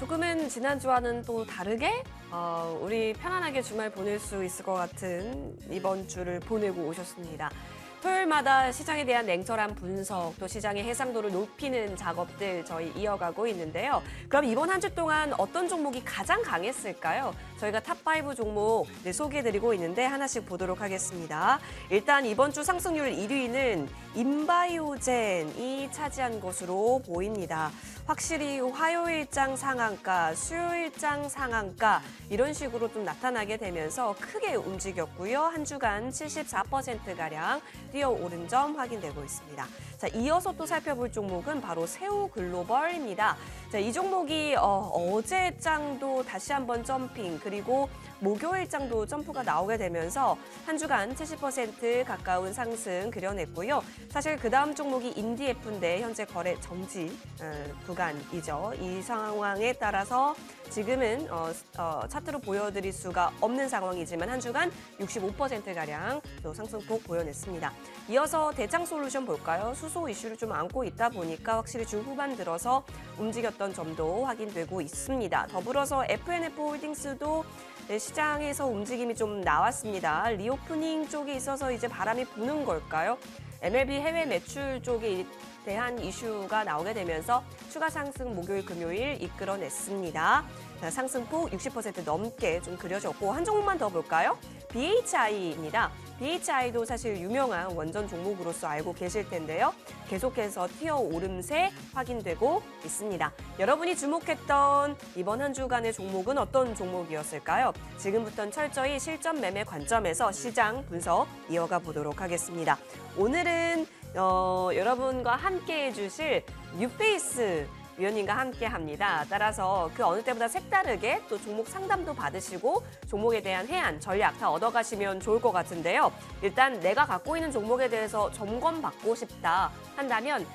조금은 지난주와는 또 다르게 우리 편안하게 주말 보낼 수 있을 것 같은 이번 주를 보내고 오셨습니다. 토요일마다 시장에 대한 냉철한 분석, 또 시장의 해상도를 높이는 작업들 저희 이어가고 있는데요. 그럼 이번 한 주 동안 어떤 종목이 가장 강했을까요? 저희가 탑5 종목 소개해드리고 있는데 하나씩 보도록 하겠습니다. 일단 이번 주 상승률 1위는 인바이오젠이 차지한 것으로 보입니다. 확실히 화요일장 상한가, 수요일장 상한가 이런 식으로 좀 나타나게 되면서 크게 움직였고요. 한 주간 74%가량 뛰어오른 점 확인되고 있습니다. 자, 이어서 또 살펴볼 종목은 바로 새우글로벌입니다. 자, 이 종목이 어제 장도 다시 한번 점핑, 그리고 목요일 장도 점프가 나오게 되면서 한 주간 70% 가까운 상승 그려냈고요. 사실 그 다음 종목이 인디에프인데 현재 거래 정지 구간이죠. 이 상황에 따라서 지금은 차트로 보여드릴 수가 없는 상황이지만 한 주간 65%가량 또 상승폭 보여냈습니다. 이어서 대창솔루션 볼까요? 수소 이슈를 좀 안고 있다 보니까 확실히 주 후반 들어서 움직였던 점도 확인되고 있습니다. 더불어서 FNF홀딩스도 시장에서 움직임이 좀 나왔습니다. 리오프닝 쪽에 있어서 이제 바람이 부는 걸까요? MLB 해외 매출 쪽에 대한 이슈가 나오게 되면서 추가 상승 목요일, 금요일 이끌어냈습니다. 상승폭 60% 넘게 좀 그려졌고 한 종목만 더 볼까요? BHI입니다. BHI도 사실 유명한 원전 종목으로서 알고 계실 텐데요. 계속해서 튀어오름세 확인되고 있습니다. 여러분이 주목했던 이번 한 주간의 종목은 어떤 종목이었을까요? 지금부터는 철저히 실전 매매 관점에서 시장 분석 이어가 보도록 하겠습니다. 오늘은 여러분과 함께 해주실 뉴페이스 위원님과 함께 합니다. 따라서 그 어느 때보다 색다르게 또 종목 상담도 받으시고 종목에 대한 해안, 전략 다 얻어가시면 좋을 것 같은데요. 일단 내가 갖고 있는 종목에 대해서 점검받고 싶다 한다면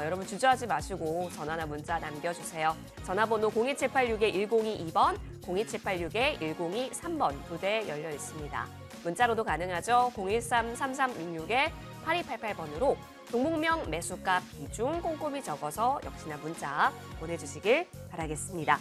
여러분 주저하지 마시고 전화나 문자 남겨주세요. 전화번호 02786-1022번, 02786-1023번 두 대 열려 있습니다. 문자로도 가능하죠. 013-3366-8288번으로 종목명, 매수가, 비중 꼼꼼히 적어서 역시나 문자 보내주시길 바라겠습니다.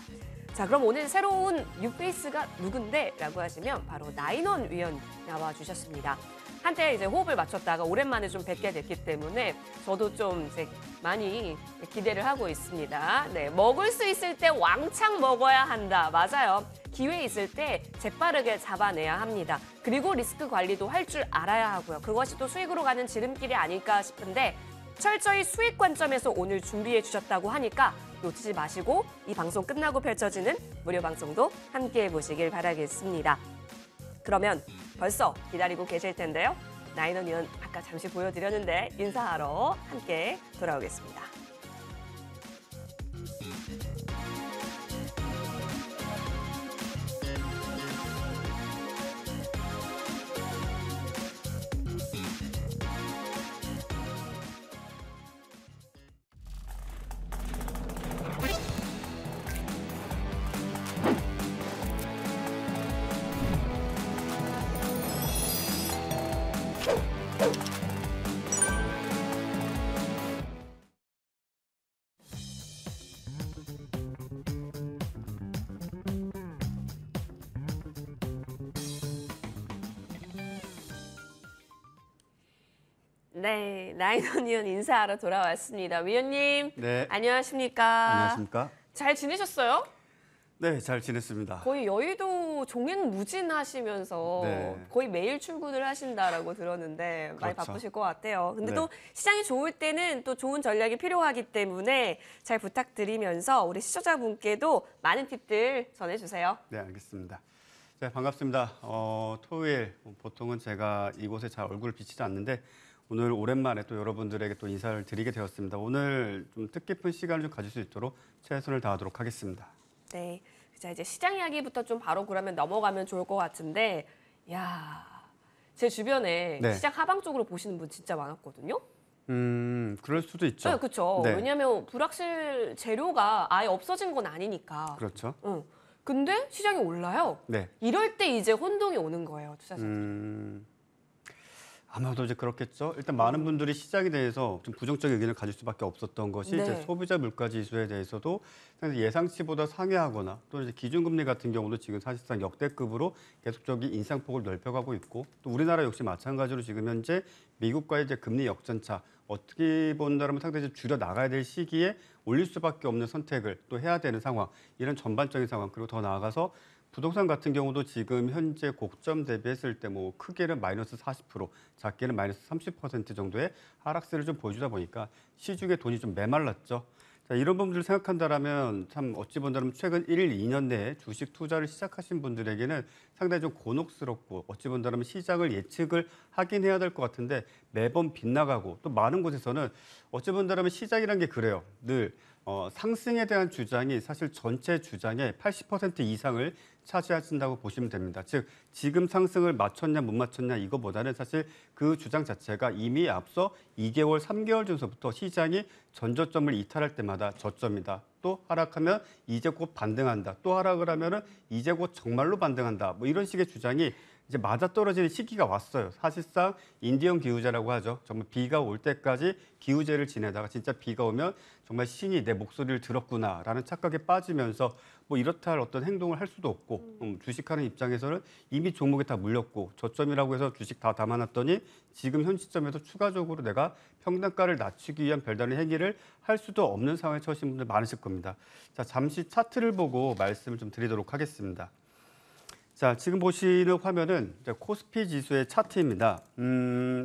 자, 그럼 오늘 새로운 뉴페이스가 누군데? 라고 하시면 바로 나인원 위원 나와주셨습니다. 한때 이제 호흡을 맞췄다가 오랜만에 좀 뵙게 됐기 때문에 저도 좀 이제 많이 기대를 하고 있습니다. 네, 먹을 수 있을 때 왕창 먹어야 한다. 맞아요. 기회 있을 때 재빠르게 잡아내야 합니다. 그리고 리스크 관리도 할 줄 알아야 하고요. 그것이 또 수익으로 가는 지름길이 아닐까 싶은데 철저히 수익 관점에서 오늘 준비해 주셨다고 하니까 놓치지 마시고 이 방송 끝나고 펼쳐지는 무료 방송도 함께해 보시길 바라겠습니다. 그러면 벌써 기다리고 계실 텐데요. 나인원 위원 아까 잠시 보여드렸는데 인사하러 함께 돌아오겠습니다. 네, 나인원 위원 인사하러 돌아왔습니다. 위원님, 네. 안녕하십니까? 안녕하십니까? 잘 지내셨어요? 네, 잘 지냈습니다. 거의 여의도 종횡무진하시면서 네. 거의 매일 출근을 하신다라고 들었는데 많이 그렇죠. 바쁘실 것 같아요. 근데 네. 또 시장이 좋을 때는 또 좋은 전략이 필요하기 때문에 잘 부탁드리면서 우리 시청자분께도 많은 팁들 전해주세요. 네, 알겠습니다. 네, 반갑습니다. 토요일 보통은 제가 이곳에 잘 얼굴을 비치지 않는데 오늘 오랜만에 또 여러분들에게 또 인사를 드리게 되었습니다. 오늘 좀 뜻깊은 시간을 좀 가질 수 있도록 최선을 다하도록 하겠습니다. 네, 자 이제 시장 이야기부터 좀 바로 그러면 넘어가면 좋을 것 같은데, 야, 제 주변에 네. 시장 하방 쪽으로 보시는 분 진짜 많았거든요. 그럴 수도 있죠. 네, 그렇죠. 네. 왜냐하면 불확실 재료가 아예 없어진 건 아니니까. 그렇죠. 응. 근데 시장이 올라요. 네. 이럴 때 이제 혼동이 오는 거예요, 투자자들. 아마도 이제 그렇겠죠. 일단 많은 분들이 시장에 대해서 좀 부정적인 의견을 가질 수밖에 없었던 것이 네. 이제 소비자 물가 지수에 대해서도 상당히 예상치보다 상회하거나 또 이제 기준금리 같은 경우도 지금 사실상 역대급으로 계속적인 인상폭을 넓혀가고 있고 또 우리나라 역시 마찬가지로 지금 현재 미국과의 이제 금리 역전차 어떻게 본다면 상당히 좀 줄여 나가야 될 시기에 올릴 수밖에 없는 선택을 또 해야 되는 상황 이런 전반적인 상황 그리고 더 나아가서 부동산 같은 경우도 지금 현재 고점 대비했을 때 뭐 크게는 마이너스 40%, 작게는 마이너스 30% 정도의 하락세를 좀 보여주다 보니까 시중에 돈이 좀 메말랐죠. 자, 이런 부분들을 생각한다라면 참 어찌 본다면 최근 1, 2년 내에 주식 투자를 시작하신 분들에게는 상당히 좀 곤혹스럽고 어찌 본다면 시장을 예측을 하긴 해야 될 것 같은데 매번 빗나가고 또 많은 곳에서는 어찌 본다면 시장이란 게 그래요. 늘 상승에 대한 주장이 사실 전체 주장의 80% 이상을 차지하신다고 보시면 됩니다. 즉 지금 상승을 맞췄냐 못 맞췄냐 이거보다는 사실 그 주장 자체가 이미 앞서 2개월, 3개월 전서부터 시장이 전저점을 이탈할 때마다 저점이다. 또 하락하면 이제 곧 반등한다. 또 하락을 하면은 이제 곧 정말로 반등한다. 뭐 이런 식의 주장이 이제 맞아떨어지는 시기가 왔어요. 사실상 인디언 기후제라고 하죠. 정말 비가 올 때까지 기후제를 지내다가 진짜 비가 오면 정말 신이 내 목소리를 들었구나라는 착각에 빠지면서 뭐 이렇다 할 어떤 행동을 할 수도 없고 주식하는 입장에서는 이미 종목에 다 물렸고 저점이라고 해서 주식 다 담아놨더니 지금 현 시점에서 추가적으로 내가 평단가를 낮추기 위한 별다른 행위를 할 수도 없는 상황에 처하신 분들 많으실 겁니다. 자, 잠시 차트를 보고 말씀을 좀 드리도록 하겠습니다. 자, 지금 보시는 화면은 코스피 지수의 차트입니다.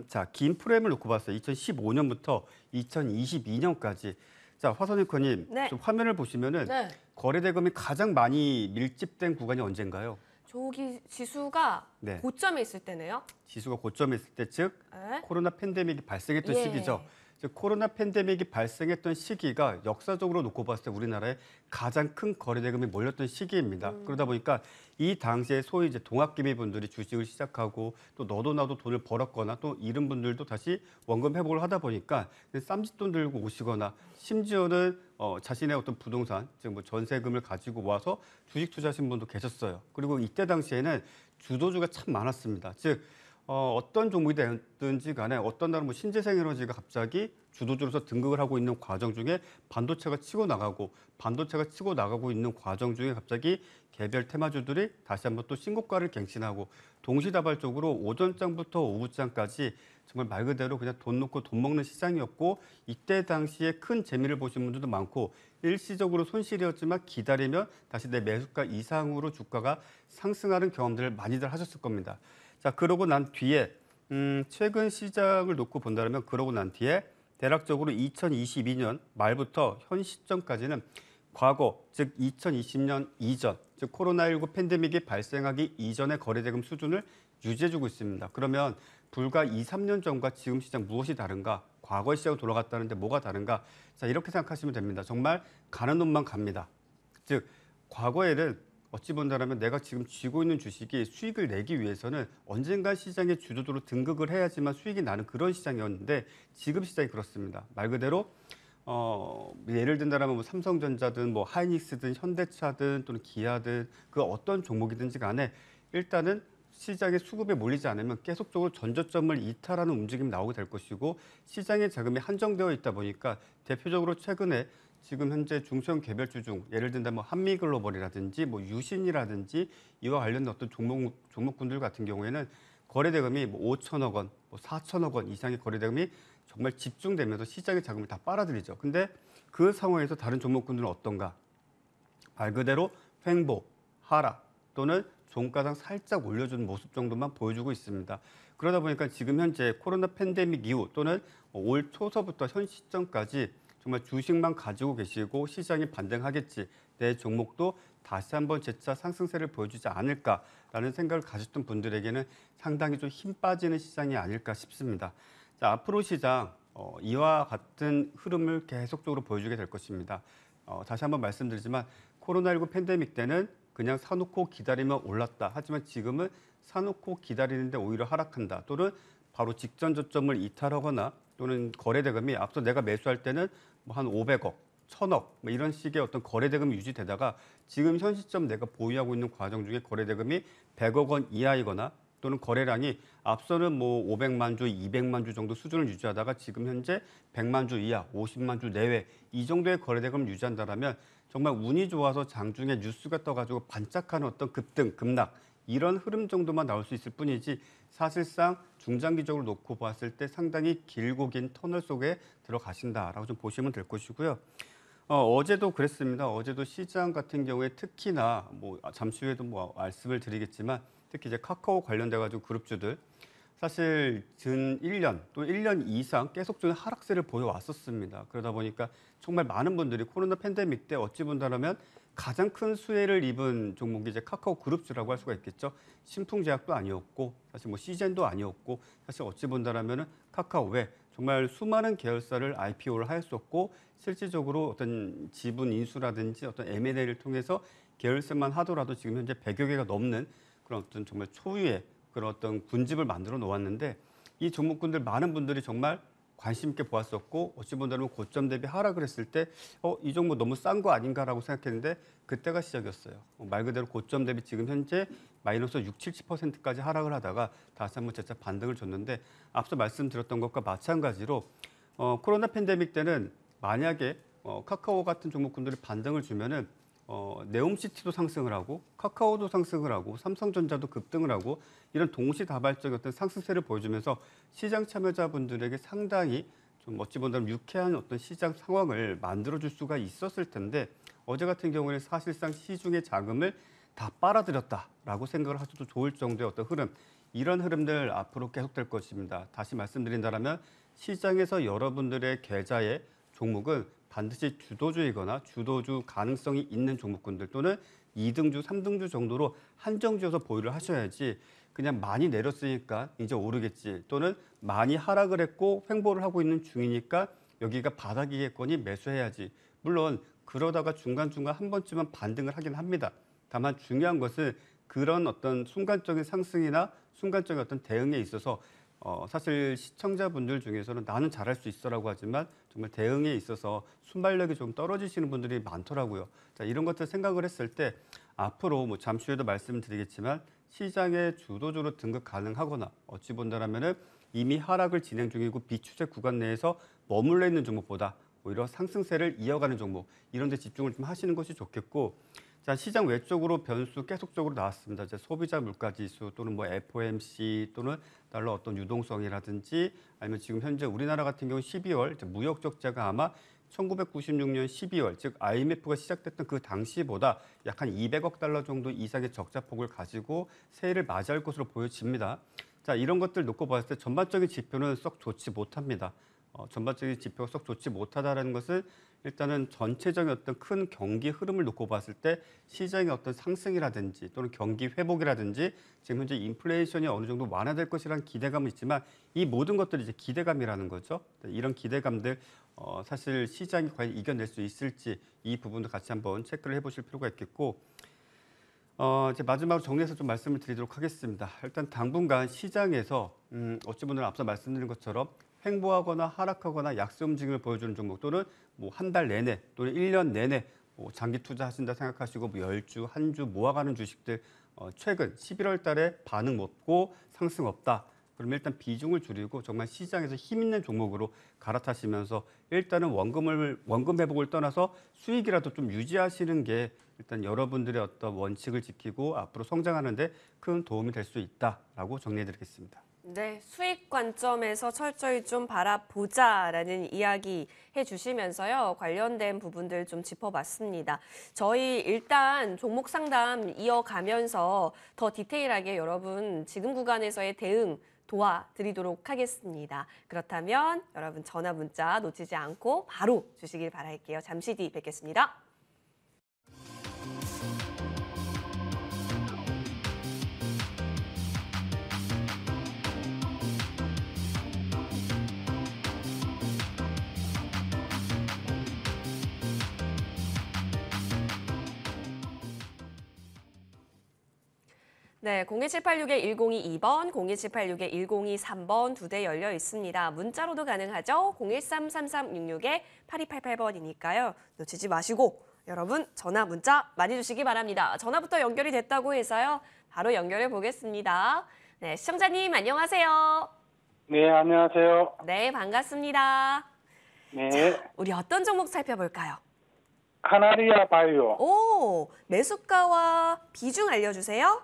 자, 긴 프레임을 놓고 봤어요. 2015년부터 2022년까지. 자, 화선익커님, 네. 좀 화면을 보시면은 네. 거래대금이 가장 많이 밀집된 구간이 언젠가요? 저기 지수가 네. 고점에 있을 때네요. 지수가 고점에 있을 때, 즉 네. 코로나 팬데믹이 발생했던 예. 시기죠. 즉 코로나 팬데믹이 발생했던 시기가 역사적으로 놓고 봤을 때 우리나라에 가장 큰 거래대금이 몰렸던 시기입니다. 그러다 보니까 이 당시에 소위 이제 동학개미 분들이 주식을 시작하고 또 너도 나도 돈을 벌었거나 또 이런 분들도 다시 원금 회복을 하다 보니까 쌈짓돈 들고 오시거나 심지어는 자신의 어떤 부동산, 즉 뭐 전세금을 가지고 와서 주식 투자하신 분도 계셨어요. 그리고 이때 당시에는 주도주가 참 많았습니다. 즉 어떤 종목이 됐든지 간에 어떤 날은 뭐 신재생에너지가 갑자기 주도주로서 등극을 하고 있는 과정 중에 반도체가 치고 나가고 있는 과정 중에 갑자기 개별 테마주들이 다시 한번 또 신고가를 갱신하고 동시다발적으로 오전장부터 오후장까지 정말 말 그대로 그냥 돈 놓고 돈 먹는 시장이었고 이때 당시에 큰 재미를 보신 분들도 많고 일시적으로 손실이었지만 기다리면 다시 내 매수가 이상으로 주가가 상승하는 경험들을 많이들 하셨을 겁니다. 자, 그러고 난 뒤에 최근 시장을 놓고 본다면 그러고 난 뒤에 대략적으로 2022년 말부터 현 시점까지는 과거, 즉 2020년 이전, 즉 코로나19 팬데믹이 발생하기 이전의 거래대금 수준을 유지해주고 있습니다. 그러면 불과 2, 3년 전과 지금 시장 무엇이 다른가? 과거의 시장으로 돌아갔다는데 뭐가 다른가? 자, 이렇게 생각하시면 됩니다. 정말 가는 놈만 갑니다. 즉 과거에는 어찌 본다면 내가 지금 쥐고 있는 주식이 수익을 내기 위해서는 언젠가 시장의 주도주로 등극을 해야지만 수익이 나는 그런 시장이었는데 지금 시장이 그렇습니다. 말 그대로 예를 든다면 뭐 삼성전자든 뭐 하이닉스든 현대차든 또는 기아든 그 어떤 종목이든지 간에 일단은 시장의 수급에 몰리지 않으면 계속적으로 전저점을 이탈하는 움직임이 나오게 될 것이고 시장의 자금이 한정되어 있다 보니까 대표적으로 최근에 지금 현재 중소형 개별주 중 예를 든다면 한미글로벌이라든지 뭐 유신이라든지 이와 관련된 어떤 종목군들 같은 경우에는 거래대금이 뭐 5천억 원, 뭐 4천억 원 이상의 거래대금이 정말 집중되면서 시장의 자금을 다 빨아들이죠. 근데 그 상황에서 다른 종목군들은 어떤가? 말 그대로 횡보, 하락 또는 종가상 살짝 올려주는 모습 정도만 보여주고 있습니다. 그러다 보니까 지금 현재 코로나 팬데믹 이후 또는 올 초서부터 현 시점까지 정말 주식만 가지고 계시고 시장이 반등하겠지, 내 종목도 다시 한번 재차 상승세를 보여주지 않을까라는 생각을 가졌던 분들에게는 상당히 좀 힘 빠지는 시장이 아닐까 싶습니다. 자, 앞으로 시장 이와 같은 흐름을 계속적으로 보여주게 될 것입니다. 다시 한번 말씀드리지만 코로나19 팬데믹 때는 그냥 사놓고 기다리면 올랐다. 하지만 지금은 사놓고 기다리는데 오히려 하락한다. 또는 바로 직전 저점을 이탈하거나 또는 거래대금이 앞서 내가 매수할 때는 뭐 한 500억, 1000억 뭐 이런 식의 어떤 거래대금이 유지되다가 지금 현 시점 내가 보유하고 있는 과정 중에 거래대금이 100억 원 이하이거나 또는 거래량이 앞서는 뭐 500만 주, 200만 주 정도 수준을 유지하다가 지금 현재 100만 주 이하, 50만 주 내외 이 정도의 거래대금을 유지한다면 정말 운이 좋아서 장중에 뉴스가 떠가지고 반짝하는 어떤 급등, 급락 이런 흐름 정도만 나올 수 있을 뿐이지 사실상 중장기적으로 놓고 봤을 때 상당히 길고 긴 터널 속에 들어가신다라고 좀 보시면 될 것이고요. 어제도 그랬습니다. 어제도 시장 같은 경우에 특히나 뭐 잠시 후에도 뭐 말씀을 드리겠지만 특히 이제 카카오 관련돼 가지고 그룹주들 사실 근 1년 또 1년 이상 계속적인 하락세를 보여왔었습니다. 그러다 보니까 정말 많은 분들이 코로나 팬데믹 때 어찌 본다면 가장 큰 수혜를 입은 종목이 이제 카카오 그룹주라고 할 수가 있겠죠. 신풍제약도 아니었고 사실 뭐 시젠도 아니었고 사실 어찌 본다면은 카카오 외 정말 수많은 계열사를 IPO를 하였었고 실질적으로 어떤 지분 인수라든지 어떤 M&A를 통해서 계열사만 하더라도 지금 현재 100여 개가 넘는 그런 어떤 정말 초유의 그런 어떤 군집을 만들어 놓았는데 이 종목군들 많은 분들이 정말 관심 있게 보았었고 어찌 본다면 고점 대비 하락을 했을 때 이 종목 너무 싼 거 아닌가라고 생각했는데 그때가 시작이었어요. 말 그대로 고점 대비 지금 현재 마이너스 6, 70%까지 하락을 하다가 다시 한번 재차 반등을 줬는데 앞서 말씀드렸던 것과 마찬가지로 코로나 팬데믹 때는 만약에 카카오 같은 종목군들이 반등을 주면은 네옴시티도 상승을 하고 카카오도 상승을 하고 삼성전자도 급등을 하고 이런 동시다발적인 어떤 상승세를 보여주면서 시장 참여자분들에게 상당히 좀 어찌 본다면 유쾌한 어떤 시장 상황을 만들어줄 수가 있었을 텐데 어제 같은 경우에는 사실상 시중의 자금을 다 빨아들였다라고 생각을 하셔도 좋을 정도의 어떤 흐름 이런 흐름들 앞으로 계속될 것입니다. 다시 말씀드린다면 시장에서 여러분들의 계좌의 종목은 반드시 주도주이거나 주도주 가능성이 있는 종목군들 또는 2등주, 3등주 정도로 한정지어서 보유를 하셔야지 그냥 많이 내렸으니까 이제 오르겠지 또는 많이 하락을 했고 횡보를 하고 있는 중이니까 여기가 바닥이겠거니 매수해야지. 물론 그러다가 중간중간 한 번쯤은 반등을 하긴 합니다. 다만 중요한 것은 그런 어떤 순간적인 상승이나 순간적인 어떤 대응에 있어서 사실 시청자분들 중에서는 나는 잘할 수 있어라고 하지만 정말 대응에 있어서 순발력이 좀 떨어지시는 분들이 많더라고요. 자, 이런 것들 생각을 했을 때 앞으로 뭐 잠시 후에도 말씀을 드리겠지만 시장의 주도주로 등급 가능하거나 어찌 본다면은 이미 하락을 진행 중이고 비추세 구간 내에서 머물러 있는 종목보다 오히려 상승세를 이어가는 종목 이런 데 집중을 좀 하시는 것이 좋겠고 자, 시장 외적으로 변수 계속적으로 나왔습니다. 이제 소비자 물가 지수 또는 뭐 FOMC 또는 달러 어떤 유동성이라든지 아니면 지금 현재 우리나라 같은 경우 12월 무역 적자가 아마 1996년 12월 즉 IMF가 시작됐던 그 당시보다 약 한 200억 달러 정도 이상의 적자 폭을 가지고 새해를 맞이할 것으로 보여집니다. 자, 이런 것들 놓고 봤을 때 전반적인 지표는 썩 좋지 못합니다. 전반적인 지표가 썩 좋지 못하다라는 것은 일단은 전체적인 어떤 큰 경기 흐름을 놓고 봤을 때 시장의 어떤 상승이라든지 또는 경기 회복이라든지 지금 현재 인플레이션이 어느 정도 완화될 것이라는 기대감은 있지만 이 모든 것들이 이제 기대감이라는 거죠. 이런 기대감들 사실 시장이 과연 이겨낼 수 있을지 이 부분도 같이 한번 체크를 해보실 필요가 있겠고 이제 마지막으로 정리해서 좀 말씀을 드리도록 하겠습니다. 일단 당분간 시장에서 어찌 보면 앞서 말씀드린 것처럼 횡보하거나 하락하거나 약세 움직임을 보여주는 종목 또는 뭐 한 달 내내 또는 1년 내내 뭐 장기 투자하신다 생각하시고 뭐 10주, 한 주 모아가는 주식들 최근 11월 달에 반응 없고 상승 없다. 그럼 일단 비중을 줄이고 정말 시장에서 힘 있는 종목으로 갈아타시면서 일단은 원금 회복을 떠나서 수익이라도 좀 유지하시는 게 일단 여러분들의 어떤 원칙을 지키고 앞으로 성장하는 데 큰 도움이 될 수 있다라고 정리해드리겠습니다. 네, 수익 관점에서 철저히 좀 바라보자라는 이야기 해주시면서요. 관련된 부분들 좀 짚어봤습니다. 저희 일단 종목 상담 이어가면서 더 디테일하게 여러분 지금 구간에서의 대응 도와드리도록 하겠습니다. 그렇다면 여러분 전화 문자 놓치지 않고 바로 주시길 바랄게요. 잠시 뒤 뵙겠습니다. 네, 01786-1022번, 01786-1023번 두 대 열려 있습니다. 문자로도 가능하죠. 013-3366-8288번이니까요. 놓치지 마시고 여러분 전화, 문자 많이 주시기 바랍니다. 전화부터 연결이 됐다고 해서요. 바로 연결해 보겠습니다. 네, 시청자님 안녕하세요. 네, 안녕하세요. 네, 반갑습니다. 네, 우리 어떤 종목 살펴볼까요? 카나리아 바이오 오, 매수가와 비중 알려주세요.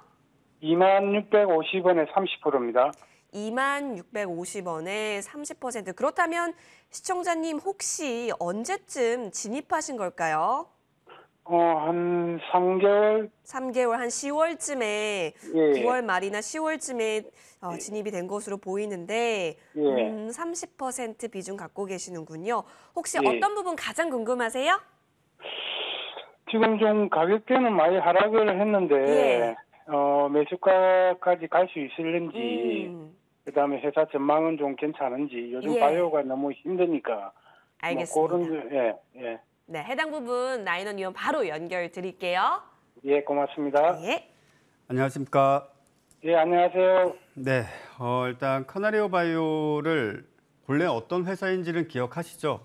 2650원에 30%입니다. 2650원에 30%. 그렇다면 시청자님 혹시 언제쯤 진입하신 걸까요? 한 3개월? 3개월, 한 10월쯤에, 예, 9월 말이나 10월쯤에 진입이 된 것으로 보이는데, 예. 30% 비중 갖고 계시는군요. 혹시 예. 어떤 부분 가장 궁금하세요? 지금 좀 가격대는 많이 하락을 했는데, 예. 매수가까지 갈 수 있을는지, 음, 그다음에 회사 전망은 좀 괜찮은지, 요즘 예. 바이오가 너무 힘드니까. 알겠습니다. 뭐 그런, 예. 네, 해당 부분 나인원 위원 바로 연결 드릴게요. 예, 고맙습니다. 예. 안녕하십니까? 예, 안녕하세요. 네, 일단 카나리오 바이오를 본래 어떤 회사인지는 기억하시죠?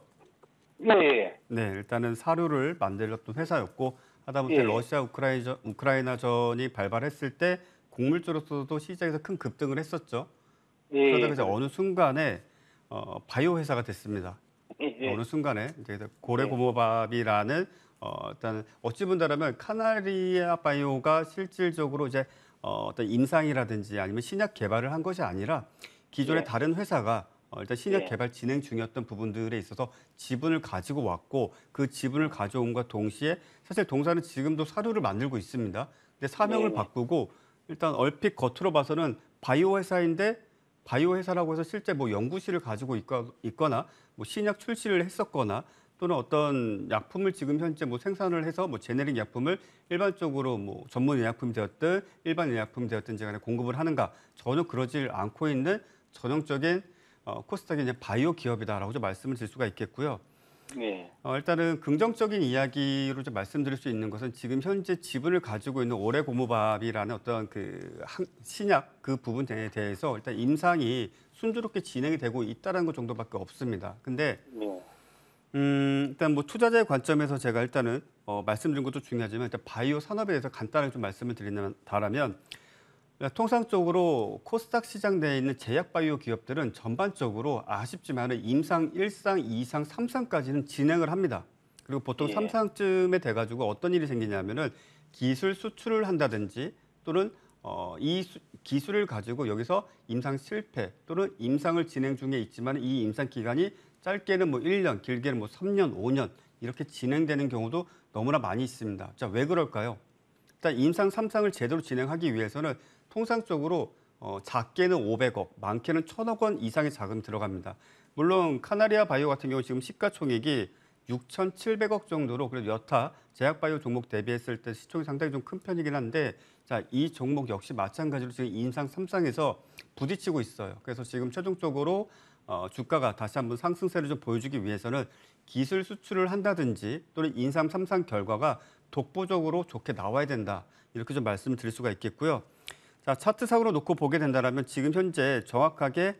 예, 예. 네, 일단은 사료를 만들었던 회사였고 하다못해 예. 러시아 우크라이나전이 발발했을 때 곡물주로서도 시장에서 큰 급등을 했었죠. 예. 그러다가 이제 어느 순간에 바이오 회사가 됐습니다. 예. 어느 순간에 이제 고래고모밥이라는 일단 어찌 본다면 카나리아 바이오가 실질적으로 이제 어떤 임상이라든지 아니면 신약 개발을 한 것이 아니라 기존의 예. 다른 회사가 일단 신약 예. 개발 진행 중이었던 부분들에 있어서 지분을 가지고 왔고 그 지분을 가져온과 동시에 사실 동사는 지금도 사료를 만들고 있습니다. 근데 사명을 네. 바꾸고 일단 얼핏 겉으로 봐서는 바이오 회사인데 바이오 회사라고 해서 실제 뭐 연구실을 가지고 있거나 뭐 신약 출시를 했었거나 또는 어떤 약품을 지금 현재 뭐 생산을 해서 뭐 제네릭 약품을 일반적으로 뭐 전문 의약품이 되었든 일반 의약품이 되었든지 간에 공급을 하는가 전혀 그러질 않고 있는 전형적인 코스닥의 이제 바이오 기업이다라고 좀 말씀을 드릴 수가 있겠고요. 네. 일단은 긍정적인 이야기로 좀 말씀드릴 수 있는 것은 지금 현재 지분을 가지고 있는 오레고무밥이라는 어떤 그 신약 그 부분에 대해서 일단 임상이 순조롭게 진행이 되고 있다는 것 정도밖에 없습니다. 근데 네. 일단 뭐 투자자의 관점에서 제가 일단은 말씀드린 것도 중요하지만 일단 바이오 산업에 대해서 간단하게 좀 말씀을 드린다면 통상적으로 코스닥 시장 내에 있는 제약 바이오 기업들은 전반적으로 아쉽지만은 임상 1상, 2상, 3상까지는 진행을 합니다. 그리고 보통 예. 3상쯤에 돼가지고 어떤 일이 생기냐면은 기술 수출을 한다든지 또는 기술을 가지고 여기서 임상 실패 또는 임상을 진행 중에 있지만 이 임상 기간이 짧게는 뭐 1년, 길게는 뭐 3년, 5년 이렇게 진행되는 경우도 너무나 많이 있습니다. 자, 왜 그럴까요? 일단 임상 3상을 제대로 진행하기 위해서는 통상적으로 작게는 500억, 많게는 1000억 원 이상의 자금이 들어갑니다. 물론 카나리아 바이오 같은 경우 지금 시가총액이 6,700억 정도로 그래도 여타 제약 바이오 종목 대비했을 때 시총이 상당히 좀 큰 편이긴 한데 자, 이 종목 역시 마찬가지로 지금 임상 3상에서 부딪히고 있어요. 그래서 지금 최종적으로 주가가 다시 한번 상승세를 좀 보여주기 위해서는 기술 수출을 한다든지 또는 임상 3상 결과가 독보적으로 좋게 나와야 된다. 이렇게 좀 말씀을 드릴 수가 있겠고요. 자, 차트상으로 놓고 보게 된다면 지금 현재 정확하게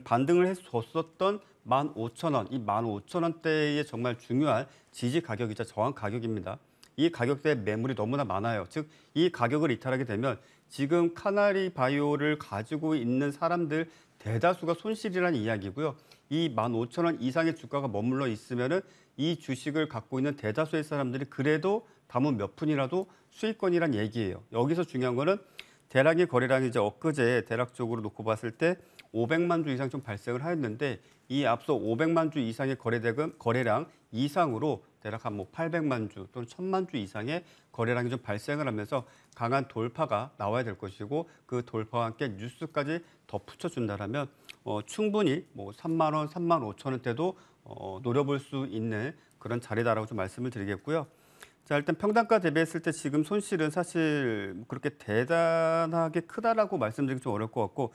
반등을 해줬었던 15,000원, 이 15,000원대의 정말 중요한 지지 가격이자 저항 가격입니다. 이 가격대에 매물이 너무나 많아요. 즉, 이 가격을 이탈하게 되면 지금 카나리 바이오를 가지고 있는 사람들 대다수가 손실이라는 이야기고요. 이 15,000원 이상의 주가가 머물러 있으면은 이 주식을 갖고 있는 대다수의 사람들이 그래도 담은 몇 푼이라도 수익권이란 얘기예요. 여기서 중요한 거는 대량의 거래량이 이제 엊그제 대략적으로 놓고 봤을 때 500만 주 이상 좀 발생을 하였는데 이 앞서 500만 주 이상의 거래량 이상으로 대략 한 뭐 800만 주 또는 1000만 주 이상의 거래량이 좀 발생을 하면서 강한 돌파가 나와야 될 것이고 그 돌파와 함께 뉴스까지 덧붙여준다라면 충분히 뭐 3만 원, 3만 5천 원대도 노려볼 수 있는 그런 자리다라고 좀 말씀을 드리겠고요. 자, 일단 평단가 대비했을 때 지금 손실은 사실 그렇게 대단하게 크다라고 말씀드리기 좀 어려울 것 같고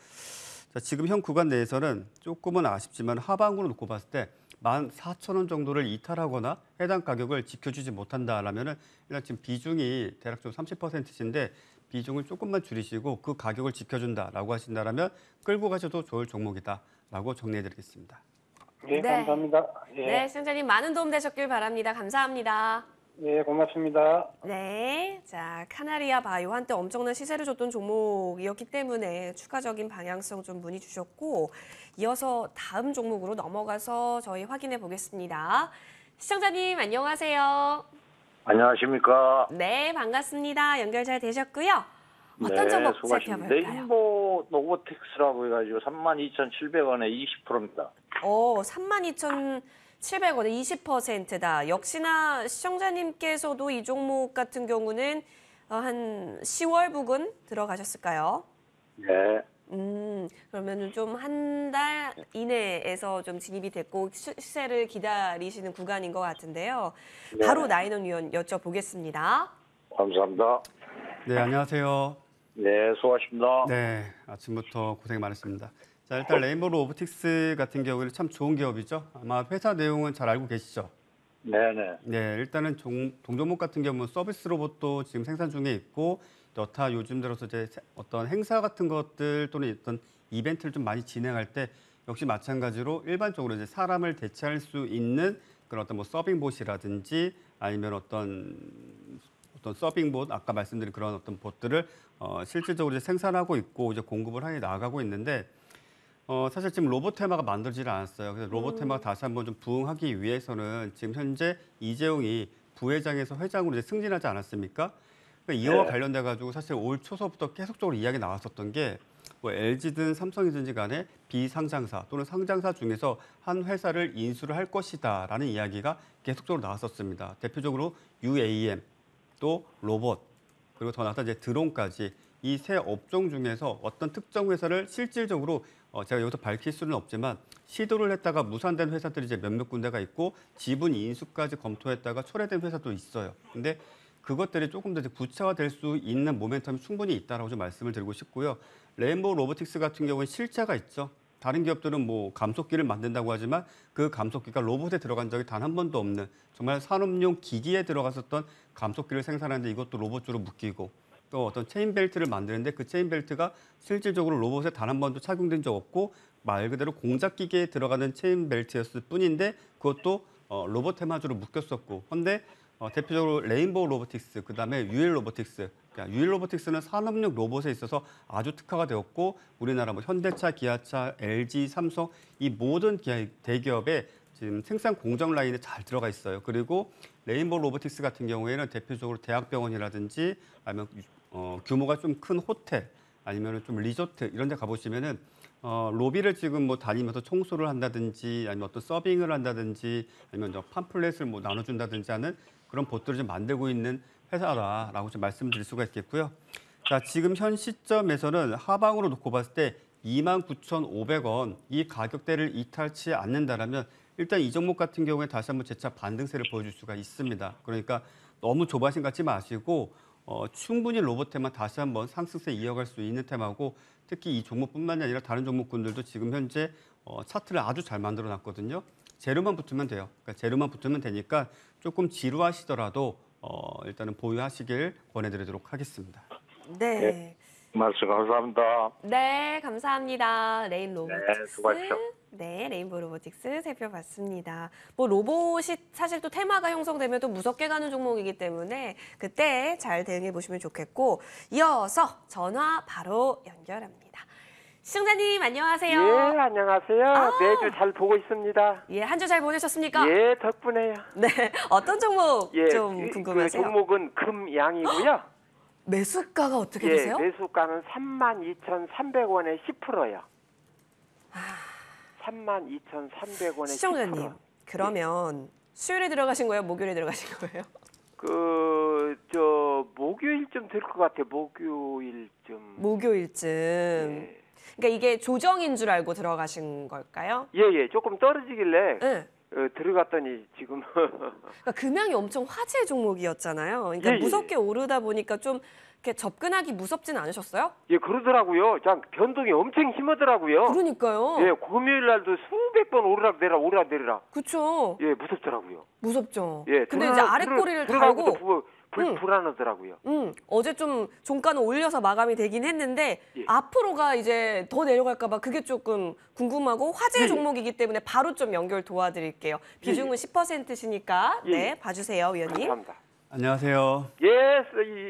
자, 지금 현 구간 내에서는 조금은 아쉽지만 하방으로 놓고 봤을 때 14,000원 정도를 이탈하거나 해당 가격을 지켜주지 못한다라면은 일단 지금 비중이 대략 좀 30%인데 비중을 조금만 줄이시고 그 가격을 지켜준다라고 하신다라면 끌고 가셔도 좋을 종목이다라고 정리해드리겠습니다. 네, 네. 감사합니다. 예. 네, 시청자님 많은 도움 되셨길 바랍니다. 감사합니다. 예, 고맙습니다. 네, 자 카나리아 바이오 한때 엄청난 시세를 줬던 종목이었기 때문에 추가적인 방향성 좀 문의 주셨고 이어서 다음 종목으로 넘어가서 저희 확인해 보겠습니다. 시청자님 안녕하세요. 안녕하십니까. 네, 반갑습니다. 연결 잘 되셨고요. 어떤 네, 종목 수고하십니다. 살펴볼까요? 레인보 로보틱스라고 해가지고 32,700원에 20%입니다. 32,700원에 20%다. 역시나 시청자님께서도 이 종목 같은 경우는 한 10월 부근 들어가셨을까요? 네. 그러면 좀 한 달 이내에서 좀 진입이 됐고 시세를 기다리시는 구간인 것 같은데요. 네. 바로 나인원 위원 여쭤보겠습니다. 감사합니다. 네, 안녕하세요. 네, 수고하십니다. 네, 아침부터 고생 많으십니다. 자, 일단 레인보우 로보틱스 같은 경우는 참 좋은 기업이죠. 아마 회사 내용은 잘 알고 계시죠? 네네. 네, 일단은 동종목 같은 경우는 서비스 로봇도 지금 생산 중에 있고 여타 요즘 들어서 이제 어떤 행사 같은 것들 또는 어떤 이벤트를 좀 많이 진행할 때 역시 마찬가지로 일반적으로 이제 사람을 대체할 수 있는 그런 어떤 뭐 서빙봇이라든지 아니면 어떤 서빙봇 아까 말씀드린 그런 어떤 봇들을 실질적으로 이제 생산하고 있고 이제 공급을 해 나가고 있는데 사실 지금 로봇 테마가 만들어지지 않았어요. 그래서 로봇 테마가 다시 한번 좀 부흥하기 위해서는 지금 현재 이재용이 부회장에서 회장으로 이제 승진하지 않았습니까? 그러니까 이와 네. 관련돼 가지고 사실 올 초서부터 계속적으로 이야기 나왔었던 게 뭐 LG든 삼성이든지 간에 비상장사 또는 상장사 중에서 한 회사를 인수를 할 것이다라는 이야기가 계속적으로 나왔었습니다. 대표적으로 UAM 또 로봇 그리고 더 나아가 이제 드론까지 이 세 업종 중에서 어떤 특정 회사를 실질적으로 제가 여기서 밝힐 수는 없지만 시도를 했다가 무산된 회사들이 이제 몇몇 군데가 있고 지분 인수까지 검토했다가 철회된 회사도 있어요. 근데 그것들이 조금 더 이제 구체화될 수 있는 모멘텀이 충분히 있다라고 좀 말씀을 드리고 싶고요. 레인보우 로보틱스 같은 경우는 실체가 있죠. 다른 기업들은 뭐 감속기를 만든다고 하지만 그 감속기가 로봇에 들어간 적이 단 한 번도 없는 정말 산업용 기기에 들어갔었던 감속기를 생산하는데 이것도 로봇으로 묶이고 또 어떤 체인벨트를 만드는데 그 체인벨트가 실질적으로 로봇에 단 한 번도 착용된 적 없고 말 그대로 공작 기계에 들어가는 체인벨트였을 뿐인데 그것도 로봇 테마주로 묶였었고 그런데 대표적으로 레인보우 로보틱스, 그다음에 유일 로보틱스. 그러니까 유일 로보틱스는 산업용 로봇에 있어서 아주 특화가 되었고 우리나라 뭐 현대차, 기아차, LG, 삼성 이 모든 대기업의 지금 생산 공정 라인에 잘 들어가 있어요. 그리고 레인보우 로보틱스 같은 경우에는 대표적으로 대학병원이라든지 아니면 규모가 좀 큰 호텔 아니면 좀 리조트 이런 데 가보시면은 로비를 지금 뭐 다니면서 청소를 한다든지 아니면 어떤 서빙을 한다든지 아니면 팜플렛을 뭐 나눠준다든지 하는 그런 봇들을 좀 만들고 있는 회사다라고 좀 말씀드릴 수가 있겠고요. 자, 지금 현 시점에서는 하방으로 놓고 봤을 때 29,500원 이 가격대를 이탈치 않는다라면 일단 이 종목 같은 경우에 다시 한번 재차 반등세를 보여줄 수가 있습니다. 그러니까 너무 조바심 갖지 마시고 충분히 로봇 테마 다시 한번 상승세 이어갈 수 있는 테마고 특히 이 종목뿐만이 아니라 다른 종목군들도 지금 현재 차트를 아주 잘 만들어 놨거든요. 재료만 붙으면 돼요. 그러니까 재료만 붙으면 되니까 조금 지루하시더라도 일단은 보유하시길 권해드리도록 하겠습니다. 네. 네. 말씀 감사합니다. 네, 감사합니다. 레인 로보틱스. 수고하십시오. 네, 레인보우 로보틱스 살펴봤습니다. 뭐 로봇이 사실 또 테마가 형성되면 또 무섭게 가는 종목이기 때문에 그때 잘 대응해 보시면 좋겠고 이어서 전화 바로 연결합니다. 시청자님 안녕하세요. 예, 안녕하세요. 아. 매주 잘 보고 있습니다. 예, 한 주 잘 보내셨습니까? 예, 덕분에요. 네, 어떤 종목 예, 좀 궁금하세요? 그 종목은 금양이고요. 매수가가 어떻게 예, 되세요? 매수가는 32,300원에 10%요. 32,300원에 시청자님, 10%. 그러면 수요일에 들어가신 거예요? 목요일에 들어가신 거예요? 목요일쯤 될 것 같아요. 목요일쯤. 목요일쯤. 예. 그러니까 이게 조정인 줄 알고 들어가신 걸까요? 예, 조금 떨어지길래 네. 들어갔더니 지금 그러니까 금양이 엄청 화제 종목이었잖아요. 그러니까 예, 예. 무섭게 오르다 보니까 좀 이렇게 접근하기 무섭진 않으셨어요? 예, 그러더라고요. 참 변동이 엄청 심하더라고요. 그러니까요. 예, 금요일 날도 수백 번 오르락 내리라. 그쵸. 예, 무섭더라고요. 무섭죠. 예, 근데 이제 아랫꼬리를 달고 불안하더라고요. 어제 좀 종가는 올려서 마감이 되긴 했는데 예. 앞으로가 이제 더 내려갈까 봐 그게 조금 궁금하고 화제 예. 종목이기 때문에 바로 좀 연결 도와드릴게요. 비중은 10%시니까 예. 네, 봐주세요, 위원님. 감사합니다. 안녕하세요.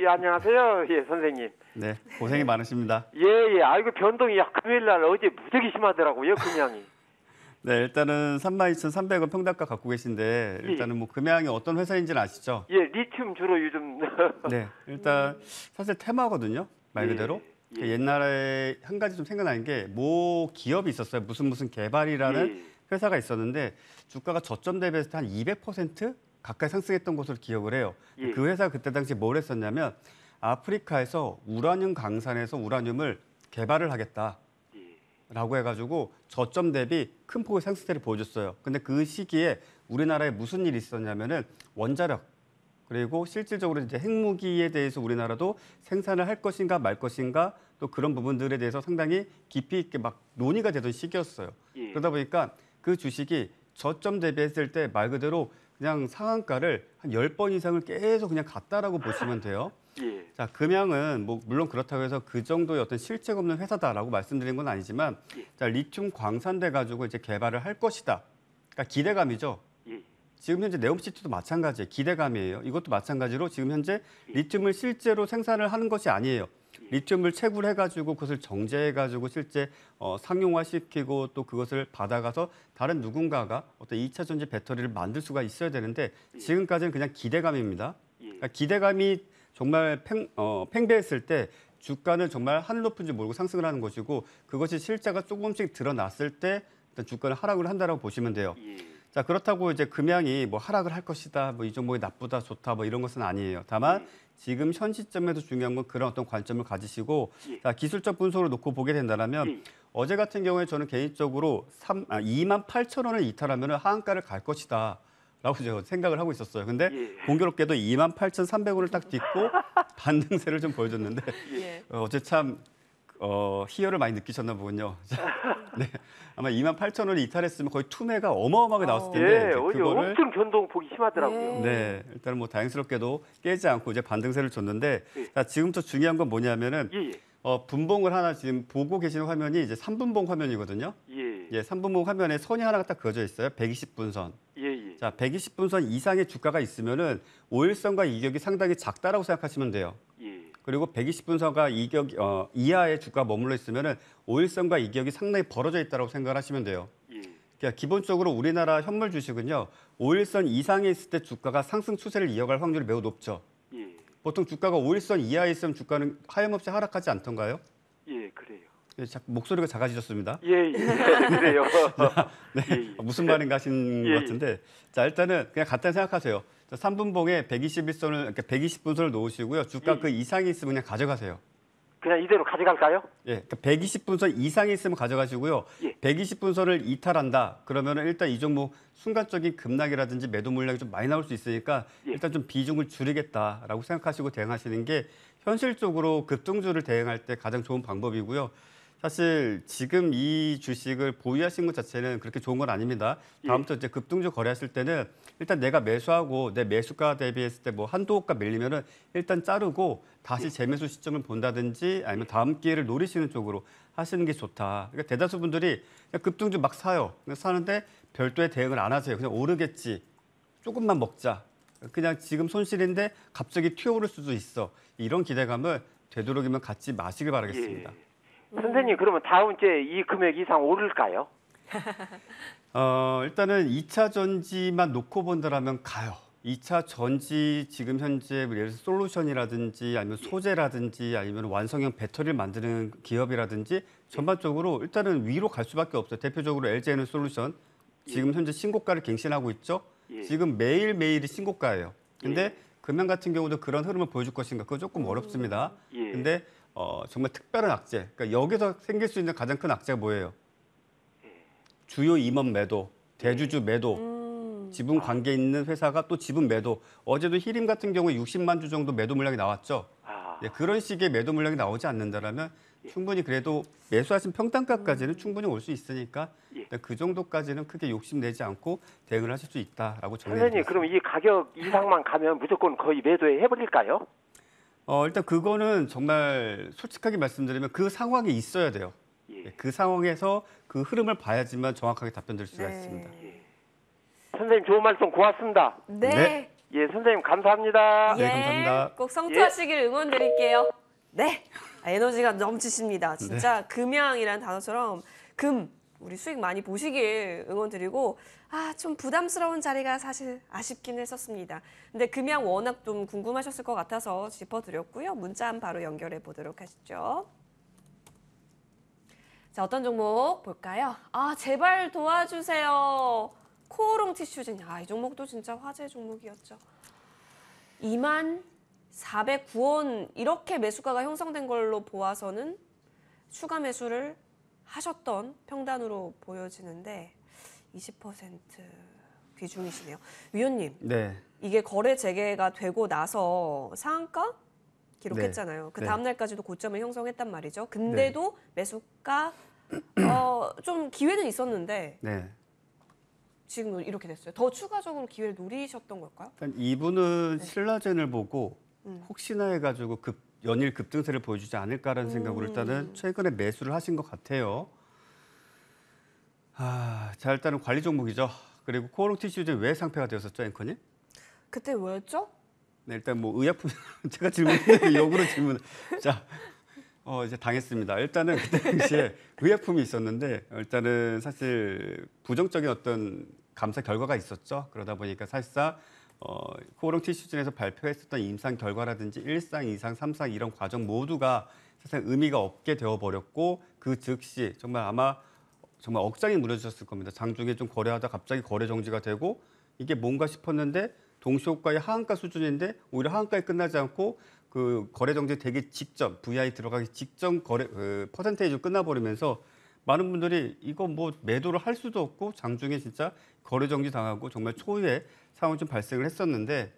안녕하세요. 예, 선생님. 네, 고생이 많으십니다. 예. 아이고, 변동이 금요일 날 어제 무지하게 심하더라고요, 금양이. 네, 일단은 32,300원 평단가 갖고 계신데 일단은 뭐 금양이 어떤 회사인지는 아시죠? 예, 리튬 주로 요즘. 네, 일단 사실 테마거든요. 말 그대로. 예. 옛날에 한 가지 좀 생각나는 게 모 기업이 있었어요. 무슨 개발이라는 회사가 있었는데 주가가 저점 대비했을 때 한 200% 가까이 상승했던 것으로 기억을 해요. 예. 그 회사가 그때 당시 뭘 했었냐면 아프리카에서 우라늄 강산에서 우라늄을 개발을 하겠다. 라고 해가지고 저점 대비 큰 폭의 상승세를 보여줬어요. 근데 그 시기에 우리나라에 무슨 일이 있었냐면은 원자력 그리고 실질적으로 이제 핵무기에 대해서 우리나라도 생산을 할 것인가 말 것인가 또 그런 부분들에 대해서 상당히 깊이 있게 막 논의가 되던 시기였어요. 예. 그러다 보니까 그 주식이 저점 대비했을 때 말 그대로 그냥 상한가를 한 10번 이상을 계속 그냥 갔다라고 보시면 돼요. 예. 자, 금양은 뭐 물론 그렇다고 해서 그 정도의 어떤 실체가 없는 회사다라고 말씀드린 건 아니지만 자, 리튬 광산돼 가지고 이제 개발을 할 것이다. 그러니까 기대감이죠. 예. 지금 현재 네옴시티도 마찬가지예요. 기대감이에요. 이것도 마찬가지로 지금 현재 리튬을 실제로 생산을 하는 것이 아니에요. 리튬을 채굴해 가지고 그것을 정제해 가지고 실제 상용화시키고 또 그것을 받아가서 다른 누군가가 어떤 2차 전지 배터리를 만들 수가 있어야 되는데 지금까지는 그냥 기대감입니다. 그러니까 기대감이 정말 팽배했을 때 주가는 정말 하늘 높은 줄 모르고 상승을 하는 것이고 그것이 실제가 조금씩 드러났을 때 일단 주가는 하락을 한다라고 보시면 돼요. 자, 그렇다고 이제 금양이 뭐 하락을 할 것이다, 뭐 이 종목이 나쁘다, 좋다, 뭐 이런 것은 아니에요. 다만 지금 현 시점에서 중요한 건 그런 어떤 관점을 가지시고 자, 기술적 분석을 놓고 보게 된다면 어제 같은 경우에 저는 개인적으로 28,000원을 이탈하면 하한가를 갈 것이다. 라고 제가 생각을 하고 있었어요. 근데 공교롭게도 28,300원을 딱 딛고 반등세를 좀 보여줬는데 어제 참 희열을 많이 느끼셨나 보군요. 네, 아마 28,000원을 이탈했으면 거의 투매가 어마어마하게 나왔을 텐데 어제 엄청 변동폭이 심하더라고요. 네, 일단은 뭐 다행스럽게도 깨지 않고 이제 반등세를 줬는데 자, 지금부터 중요한 건 뭐냐면은 분봉을 하나 지금 보고 계시는 화면이 이제 3분봉 화면이거든요. 예, 3분봉 화면에 선이 하나가 딱 그어져 있어요. 120분 선. 자, 120분 선 이상의 주가가 있으면은 5일선과 이격이 상당히 작다라고 생각하시면 돼요. 그리고 120분 선과 이격 이하의 주가가 머물러 있으면은 5일선과 이격이 상당히 벌어져 있다라고 생각을 하시면 돼요. 그러니까 기본적으로 우리나라 현물 주식은요. 5일선 이상에 있을 때 주가가 상승 추세를 이어갈 확률이 매우 높죠. 보통 주가가 5일선 이하에 있으면 주가는 하염없이 하락하지 않던가요? 예, 그래요. 예, 목소리가 작아지셨습니다. 그래요. 네, 무슨 말인가 하신 것 같은데. 자, 일단은 그냥 간단히 생각하세요. 자, 3분봉에 121선을, 그러니까 120분선을 놓으시고요. 주가 그 이상이 있으면 그냥 가져가세요. 그냥 이대로 가져갈까요? 예, 그러니까 120분선 이상이 있으면 가져가시고요. 120분선을 이탈한다. 그러면은 일단 이 종목 순간적인 급락이라든지 매도 물량이 좀 많이 나올 수 있으니까 일단 좀 비중을 줄이겠다라고 생각하시고 대응하시는 게 현실적으로 급등주를 대응할 때 가장 좋은 방법이고요. 사실 지금 이 주식을 보유하신 것 자체는 그렇게 좋은 건 아닙니다. 다음부터 이제 급등주 거래하실 때는 일단 내가 매수하고 내 매수가 대비했을 때 뭐 한도 호가 밀리면은 일단 자르고 다시 재매수 시점을 본다든지 아니면 다음 기회를 노리시는 쪽으로 하시는 게 좋다. 그러니까 대다수 분들이 그냥 급등주 막 사요. 사는데 별도의 대응을 안 하세요. 그냥 오르겠지. 조금만 먹자. 그냥 지금 손실인데 갑자기 튀어오를 수도 있어. 이런 기대감을 되도록이면 갖지 마시길 바라겠습니다. 선생님, 그러면 다음 주에 이 금액 이상 오를까요? 일단은 2차 전지만 놓고 본다라면 가요. 2차 전지 지금 현재 예를 들어서 솔루션이라든지 아니면 소재라든지 아니면 완성형 배터리를 만드는 기업이라든지 전반적으로 일단은 위로 갈 수밖에 없어요. 대표적으로 LG에너지 솔루션 지금 현재 신고가를 갱신하고 있죠. 지금 매일매일이 신고가예요. 근데 금양 같은 경우도 그런 흐름을 보여줄 것인가 그거 조금 어렵습니다. 근데 정말 특별한 악재. 그러니까 여기서 생길 수 있는 가장 큰 악재가 뭐예요? 주요 임원 매도, 대주주 매도, 지분 관계 있는 회사가 또 지분 매도. 어제도 히림 같은 경우에 60만 주 정도 매도 물량이 나왔죠. 그런 식의 매도 물량이 나오지 않는다라면 충분히 그래도 매수하신 평단가까지는 충분히 올 수 있으니까 일단 그 정도까지는 크게 욕심내지 않고 대응을 하실 수 있다라고 정리해드리겠습니다. 선생님, 그럼 이 가격 이상만 가면 무조건 거의 매도해 해버릴까요? 일단 그거는 정말 솔직하게 말씀드리면 그 상황이 있어야 돼요. 그 상황에서 그 흐름을 봐야지만 정확하게 답변 드릴 수가 있습니다. 선생님, 좋은 말씀 고맙습니다. 네. 예, 선생님 감사합니다. 네, 감사합니다. 꼭 성투하시길 응원드릴게요. 네, 에너지가 넘치십니다. 진짜 금양이라는 단어처럼 우리 수익 많이 보시길 응원드리고 좀 부담스러운 자리가 사실 아쉽긴 했었습니다. 근데 금양 워낙 좀 궁금하셨을 것 같아서 짚어드렸고요. 문자 바로 연결해 보도록 하시죠. 자, 어떤 종목 볼까요? 제발 도와주세요. 코오롱 티슈진. 이 종목도 진짜 화제 종목이었죠. 2409원 이렇게 매수가가 형성된 걸로 보아서는 추가 매수를 하셨던 평단으로 보여지는데 20% 비중이시네요. 위원님, 네. 이게 거래 재개가 되고 나서 상한가 기록했잖아요. 네. 그 네. 다음 날까지도 고점을 형성했단 말이죠. 근데도 매수가 좀 기회는 있었는데 네. 지금 이렇게 됐어요. 더 추가적으로 기회를 노리셨던 걸까요? 일단 이분은 신라젠을 보고 음. 혹시나 해가지고 연일 급등세를 보여주지 않을까라는 생각으로 일단은 최근에 매수를 하신 것 같아요. 자, 일단은 관리 종목이죠. 그리고 코오롱 티슈즈는 왜 상패가 되었었죠, 앵커님? 그때 뭐였죠? 네, 일단 뭐 의약품 제가 질문했는데 역으로 질문. 자, 이제 당했습니다. 일단은 그때 당시에 의약품이 있었는데 일단은 사실 부정적인 어떤 감사 결과가 있었죠. 그러다 보니까 사실상 코오롱 티슈진에서 발표했었던 임상 결과라든지 1상, 2상, 3상 이런 과정 모두가 사실 의미가 없게 되어버렸고 그 즉시 정말 억장이 무너졌을 겁니다. 장중에 좀 거래하다 갑자기 거래 정지가 되고 이게 뭔가 싶었는데 동시효과의 하한가 수준인데 오히려 하한가에 끝나지 않고 그 거래 정지 되기 직전 VI 들어가기 직전 거래 퍼센테이지로 끝나버리면서 많은 분들이 이거 뭐 매도를 할 수도 없고 장중에 진짜 거래 정지 당하고 정말 초유의 상황이 좀 발생을 했었는데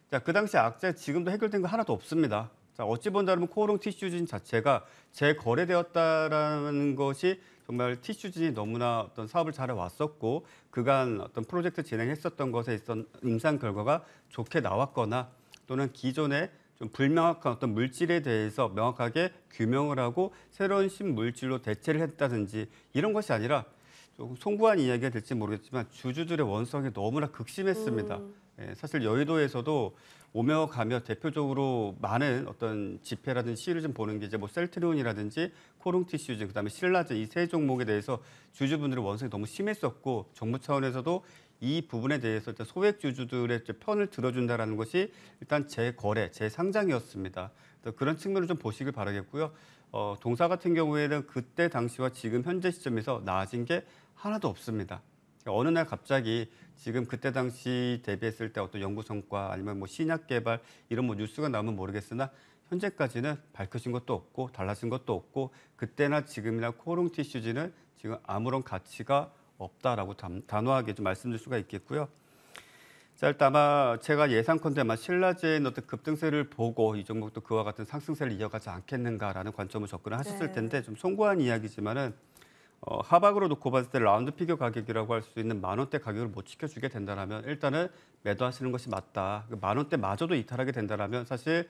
자, 그 당시 악재 지금도 해결된 거 하나도 없습니다. 자, 어찌 본다면 코오롱 티슈진 자체가 재거래되었다라는 것이 정말 티슈진이 너무나 어떤 사업을 잘 해왔었고 그간 어떤 프로젝트 진행했었던 것에 있었던 임상 결과가 좋게 나왔거나 또는 기존에 좀 불명확한 어떤 물질에 대해서 명확하게 규명을 하고 새로운 신물질로 대체를 했다든지 이런 것이 아니라 조금 송구한 이야기가 될지 모르겠지만 주주들의 원성이 너무나 극심했습니다. 사실 여의도에서도 오며 가며 대표적으로 많은 어떤 집회라든지 시위를 좀 보는 게 이제 뭐 셀트리온이라든지 코오롱 티슈즈 그다음에 신라젠 이 세 종목에 대해서 주주분들의 원성이 너무 심했었고 정부 차원에서도 이 부분에 대해서 일단 소액 주주들의 편을 들어준다라는 것이 일단 재거래, 재상장이었습니다. 그런 측면을 좀 보시길 바라겠고요. 동사 같은 경우에는 그때 당시와 지금 현재 시점에서 나아진 게 하나도 없습니다. 어느 날 갑자기 지금 그때 당시 대비했을 때 어떤 연구 성과 아니면 뭐 신약 개발 이런 뭐 뉴스가 나오면 모르겠으나 현재까지는 밝혀진 것도 없고 달라진 것도 없고 그때나 지금이나 코오롱 티슈즈는 지금 아무런 가치가 없다라고 단호하게 좀 말씀드릴 수가 있겠고요. 자, 일단 아마 제가 예상컨대 아마 신라젠 어떤 급등세를 보고 이 종목도 그와 같은 상승세를 이어가지 않겠는가라는 관점을 접근을 하셨을 텐데 좀 송구한 이야기지만은 하박으로 놓고 봤을 때 라운드 피겨 가격이라고 할 수 있는 10,000원대 가격을 못 지켜주게 된다면 일단은 매도하시는 것이 맞다. 10,000원대마저도 이탈하게 된다면 사실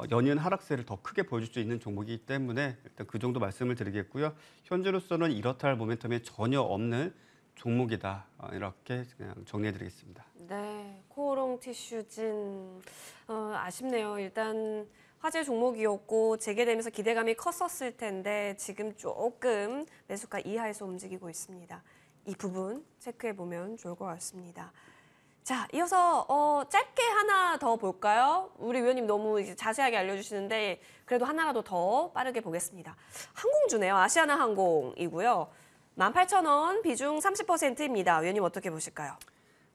연이은 하락세를 더 크게 보여줄 수 있는 종목이기 때문에 일단 그 정도 말씀을 드리겠고요. 현재로서는 이렇다 할 모멘텀이 전혀 없는 종목이다. 이렇게 그냥 정리해드리겠습니다. 네, 코오롱 티슈진 아쉽네요. 일단 화제 종목이었고 재개되면서 기대감이 컸었을 텐데 지금 조금 매수가 이하에서 움직이고 있습니다. 이 부분 체크해 보면 좋을 것 같습니다. 자, 이어서 짧게 하나 더 볼까요? 우리 위원님 너무 이제 자세하게 알려주시는데 그래도 하나라도 더 빠르게 보겠습니다. 항공주네요. 아시아나 항공이고요. 18,000원 비중 30%입니다. 위원님 어떻게 보실까요?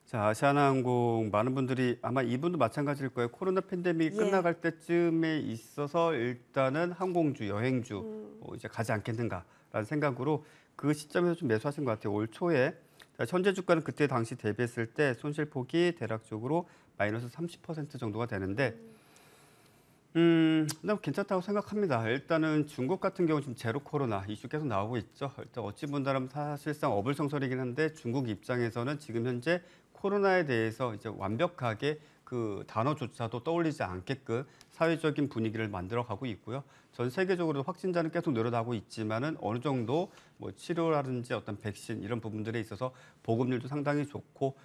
자, 아시아나항공 많은 분들이 아마 이분도 마찬가지일 거예요. 코로나 팬데믹이 끝나갈 때쯤에 있어서 일단은 항공주, 여행주 이제 가지 않겠는가라는 생각으로 그 시점에서 좀 매수하신 것 같아요. 올 초에. 자, 현재 주가는 그때 당시 대비했을 때 손실폭이 대략적으로 마이너스 30% 정도가 되는데 난 괜찮다고 생각합니다. 일단은 중국 같은 경우 지금 제로 코로나 이슈 계속 나오고 있죠. 일단 어찌 본다면 사실상 어불성설이긴 한데 중국 입장에서는 지금 현재 코로나에 대해서 이제 완벽하게 그 단어조차도 떠올리지 않게끔 사회적인 분위기를 만들어가고 있고요. 전 세계적으로 확진자는 계속 늘어나고 있지만은 어느 정도 뭐 치료라든지 어떤 백신 이런 부분들에 있어서 보급률도 상당히 좋고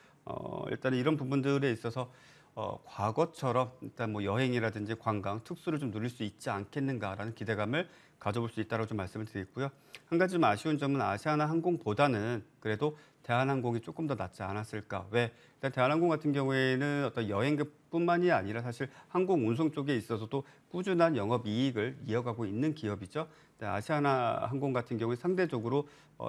일단은 이런 부분들에 있어서 과거처럼 일단 뭐 여행이라든지 관광, 특수를 좀 누릴 수 있지 않겠는가라는 기대감을 가져볼 수 있다고 좀 말씀을 드리고요. 한 가지 좀 아쉬운 점은 아시아나항공보다는 그래도 대한항공이 조금 더 낫지 않았을까. 왜? 일단 대한항공 같은 경우에는 어떤 여행객뿐만이 아니라 사실 항공 운송 쪽에 있어서도 꾸준한 영업 이익을 이어가고 있는 기업이죠. 아시아나항공 같은 경우에 상대적으로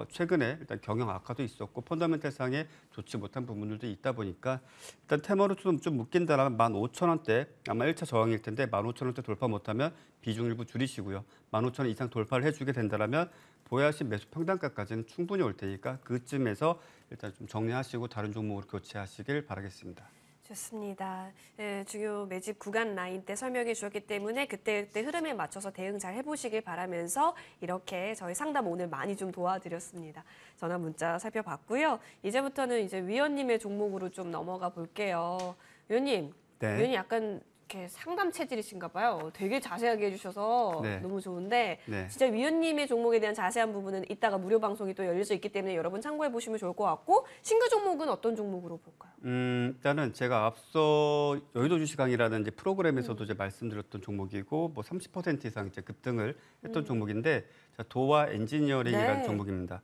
최근에 일단 경영 악화도 있었고 펀더멘탈상에 좋지 못한 부분들도 있다 보니까 일단 테마로 좀 묶인다라면 15,000원대 아마 1차 저항일 텐데 15,000원대 돌파 못하면 비중 일부 줄이시고요. 15,000원 이상 돌파를 해주게 된다라면 보유하신 매수 평단가까지는 충분히 올 테니까 그쯤에서 일단 좀 정리하시고 다른 종목으로 교체하시길 바라겠습니다. 좋습니다. 네, 중요 매집 구간 라인 때 설명해 주셨기 때문에 그때 흐름에 맞춰서 대응 잘 해보시길 바라면서 이렇게 저희 상담 오늘 많이 좀 도와드렸습니다. 전화 문자 살펴봤고요. 이제부터는 이제 위원님의 종목으로 좀 넘어가 볼게요. 위원님, 네. 위원님 약간 이렇게 상담 체질이신가 봐요. 되게 자세하게 해주셔서 네. 너무 좋은데 네. 진짜 위원님의 종목에 대한 자세한 부분은 이따가 무료 방송이 또 열려져 있기 때문에 여러분 참고해 보시면 좋을 것 같고 신규 종목은 어떤 종목으로 볼까요? 일단은 제가 앞서 여의도 주식왕이라는 이제 프로그램에서도 이제 말씀드렸던 종목이고 뭐 30% 이상 이제 급등을 했던 종목인데 자, 도화 엔지니어링이라는 네. 종목입니다.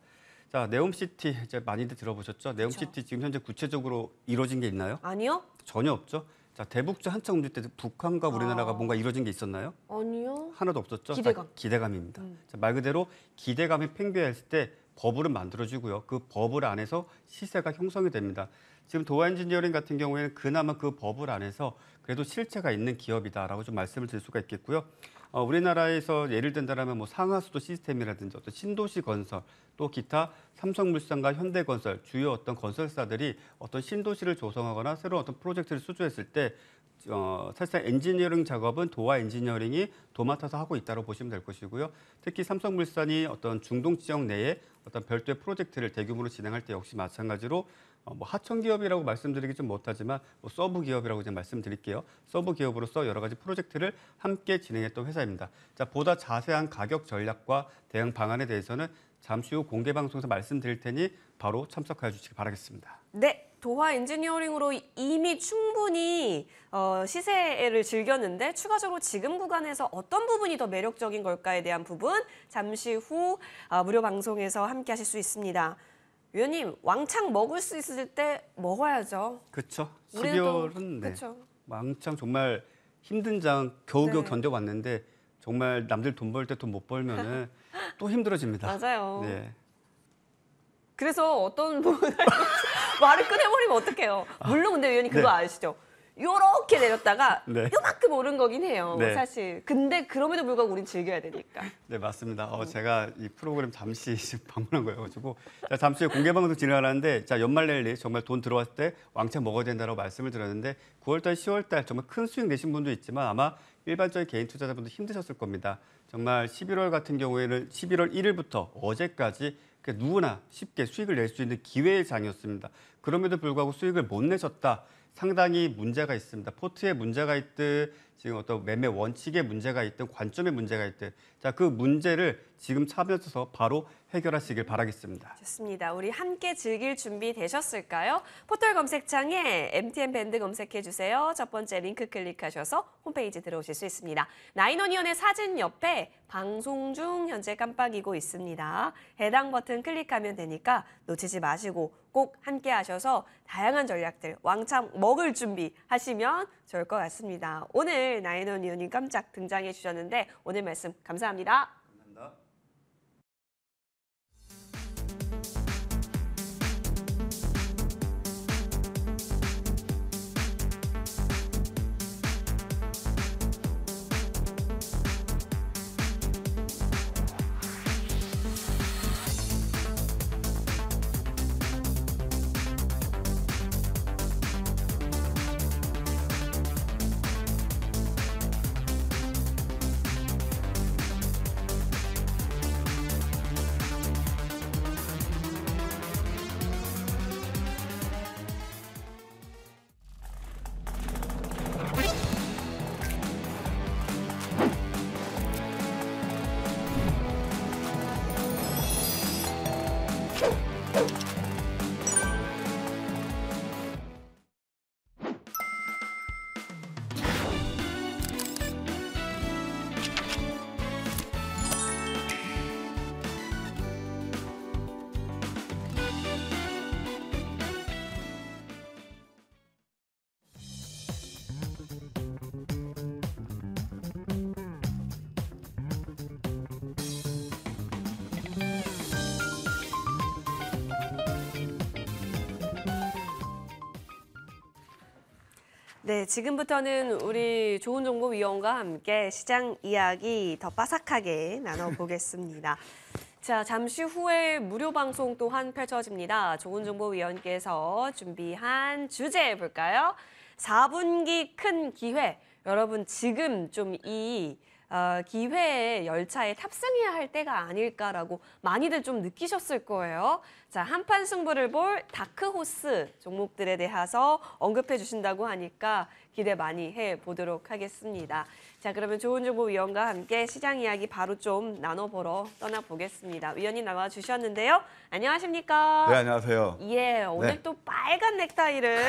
자, 네옴시티 이제 많이들 들어보셨죠? 네옴시티 지금 현재 구체적으로 이루어진 게 있나요? 아니요? 전혀 없죠. 자, 대북주 한창 움직일 때 북한과 우리나라가 뭔가 이루어진 게 있었나요? 아니요. 하나도 없었죠. 기대감. 자, 기대감입니다. 자, 말 그대로 기대감이 팽배했을 때 버블은 만들어지고요. 그 버블 안에서 시세가 형성이 됩니다. 지금 도화 엔지니어링 같은 경우에는 그나마 그 버블 안에서 그래도 실체가 있는 기업이다라고 좀 말씀을 드릴 수가 있겠고요. 우리나라에서 예를 든다면 뭐 상하수도 시스템이라든지 어떤 신도시 건설 또 기타 삼성물산과 현대건설 주요 어떤 건설사들이 어떤 신도시를 조성하거나 새로운 어떤 프로젝트를 수주했을 때 사실상 엔지니어링 작업은 도화 엔지니어링이 도맡아서 하고 있다고 보시면 될 것이고요. 특히 삼성물산이 어떤 중동 지역 내에 어떤 별도의 프로젝트를 대규모로 진행할 때 역시 마찬가지로 뭐 하청 기업이라고 말씀드리기 좀 못하지만 뭐 서브 기업이라고 그냥 말씀드릴게요. 서브 기업으로서 여러 가지 프로젝트를 함께 진행했던 회사입니다. 자, 보다 자세한 가격 전략과 대응 방안에 대해서는 잠시 후 공개 방송에서 말씀드릴 테니 바로 참석해 주시기 바라겠습니다. 네, 도화 엔지니어링으로 이미 충분히 시세를 즐겼는데 추가적으로 지금 구간에서 어떤 부분이 더 매력적인 걸까에 대한 부분 잠시 후 무료 방송에서 함께 하실 수 있습니다. 위원님, 왕창 먹을 수 있을 때 먹어야죠. 그렇죠. 우리는 12월은 네. 그쵸. 왕창 정말 힘든 장 겨우겨우 네. 견뎌왔는데 정말 남들 돈 벌 때 돈 못 벌면은 또 힘들어집니다. 맞아요. 네. 그래서 어떤 부분을 말을 꺼내버리면 어떡해요. 물론 근데 위원님 그거 네. 아시죠? 요렇게 내렸다가 네. 요만큼 오른 거긴 해요. 네. 사실. 근데 그럼에도 불구하고 우린 즐겨야 되니까. 네, 맞습니다. 제가 이 프로그램 잠시 방문한 거여가지고 자, 잠시 후에 공개 방송 진행하는데 자, 연말 랠리 정말 돈 들어왔을 때 왕창 먹어야 된다고 말씀을 드렸는데 9월달, 10월달 정말 큰 수익 내신 분도 있지만 아마 일반적인 개인 투자자분도 힘드셨을 겁니다. 정말 11월 같은 경우에는 11월 1일부터 어제까지 누구나 쉽게 수익을 낼 수 있는 기회의 장이었습니다. 그럼에도 불구하고 수익을 못 내셨다. 상당히 문제가 있습니다. 포트에 문제가 있든 지금 어떤 매매 원칙에 문제가 있든 관점에 문제가 있든 자, 그 문제를 지금 참여해서 바로 해결하시길 바라겠습니다. 좋습니다. 우리 함께 즐길 준비 되셨을까요? 포털 검색창에 MTN 밴드 검색해 주세요. 첫 번째 링크 클릭하셔서 홈페이지 들어오실 수 있습니다. 나인원위원의 사진 옆에 방송 중 현재 깜빡이고 있습니다. 해당 버튼 클릭하면 되니까 놓치지 마시고 꼭 함께 하셔서 다양한 전략들 왕창 먹을 준비 하시면 좋을 것 같습니다. 오늘 나인원위원님 깜짝 등장해 주셨는데 오늘 말씀 감사합니다. 네, 지금부터는 우리 좋은정보위원과 함께 시장 이야기 더 빠삭하게 나눠보겠습니다. 자, 잠시 후에 무료 방송 또한 펼쳐집니다. 좋은정보위원께서 준비한 주제 볼까요? 4분기 큰 기회. 여러분 지금 좀 이 기회의 열차에 탑승해야 할 때가 아닐까라고 많이들 좀 느끼셨을 거예요. 자, 한판 승부를 볼 다크호스 종목들에 대해서 언급해 주신다고 하니까 기대 많이 해보도록 하겠습니다. 자, 그러면 좋은정보위원과 함께 시장 이야기 바로 좀 나눠보러 떠나보겠습니다. 위원님 나와주셨는데요. 안녕하십니까? 네, 안녕하세요. 예, 오늘 네. 또 빨간 넥타이를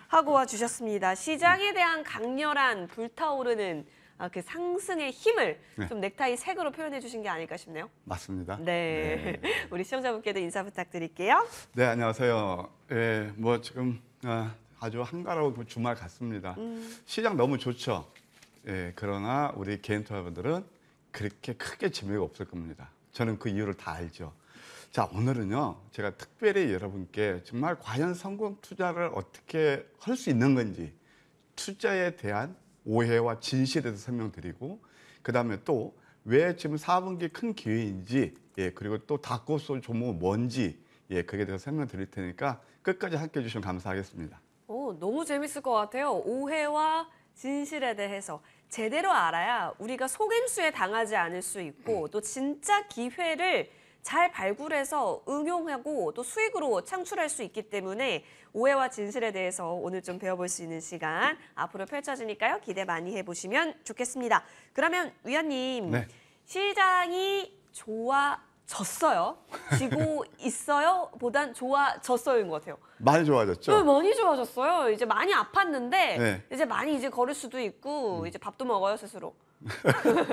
하고 와주셨습니다. 시장에 대한 강렬한 불타오르는 그 상승의 힘을 네. 좀 넥타이 색으로 표현해 주신 게 아닐까 싶네요. 맞습니다. 네. 우리 시청자분께도 인사 부탁드릴게요. 네, 안녕하세요. 예, 뭐 지금 아주 한가로운 주말 같습니다. 시장 너무 좋죠. 예, 그러나 우리 개인 투자자분들은 그렇게 크게 재미가 없을 겁니다. 저는 그 이유를 다 알죠. 자, 오늘은요, 제가 특별히 여러분께 정말 과연 성공 투자를 어떻게 할 수 있는 건지, 투자에 대한 오해와 진실에 대해서 설명드리고, 그 다음에 또 왜 지금 4분기 큰 기회인지, 예, 그리고 또 다크호스 종목은 뭔지, 예, 그게 대해서 설명드릴 테니까 끝까지 함께 해주시면 감사하겠습니다. 오, 너무 재밌을 것 같아요. 오해와 진실에 대해서 제대로 알아야 우리가 속임수에 당하지 않을 수 있고 또 진짜 기회를 잘 발굴해서 응용하고 또 수익으로 창출할 수 있기 때문에 오해와 진실에 대해서 오늘 좀 배워볼 수 있는 시간 앞으로 펼쳐지니까요. 기대 많이 해보시면 좋겠습니다. 그러면 위원님, 네. 시장이 좋아졌어요? 지고 있어요? 보단 좋아졌어요인 것 같아요. 많이 네, 좋아졌죠? 많이 좋아졌어요. 이제 많이 아팠는데 네. 이제 많이 이제 걸을 수도 있고 이제 밥도 먹어요 스스로.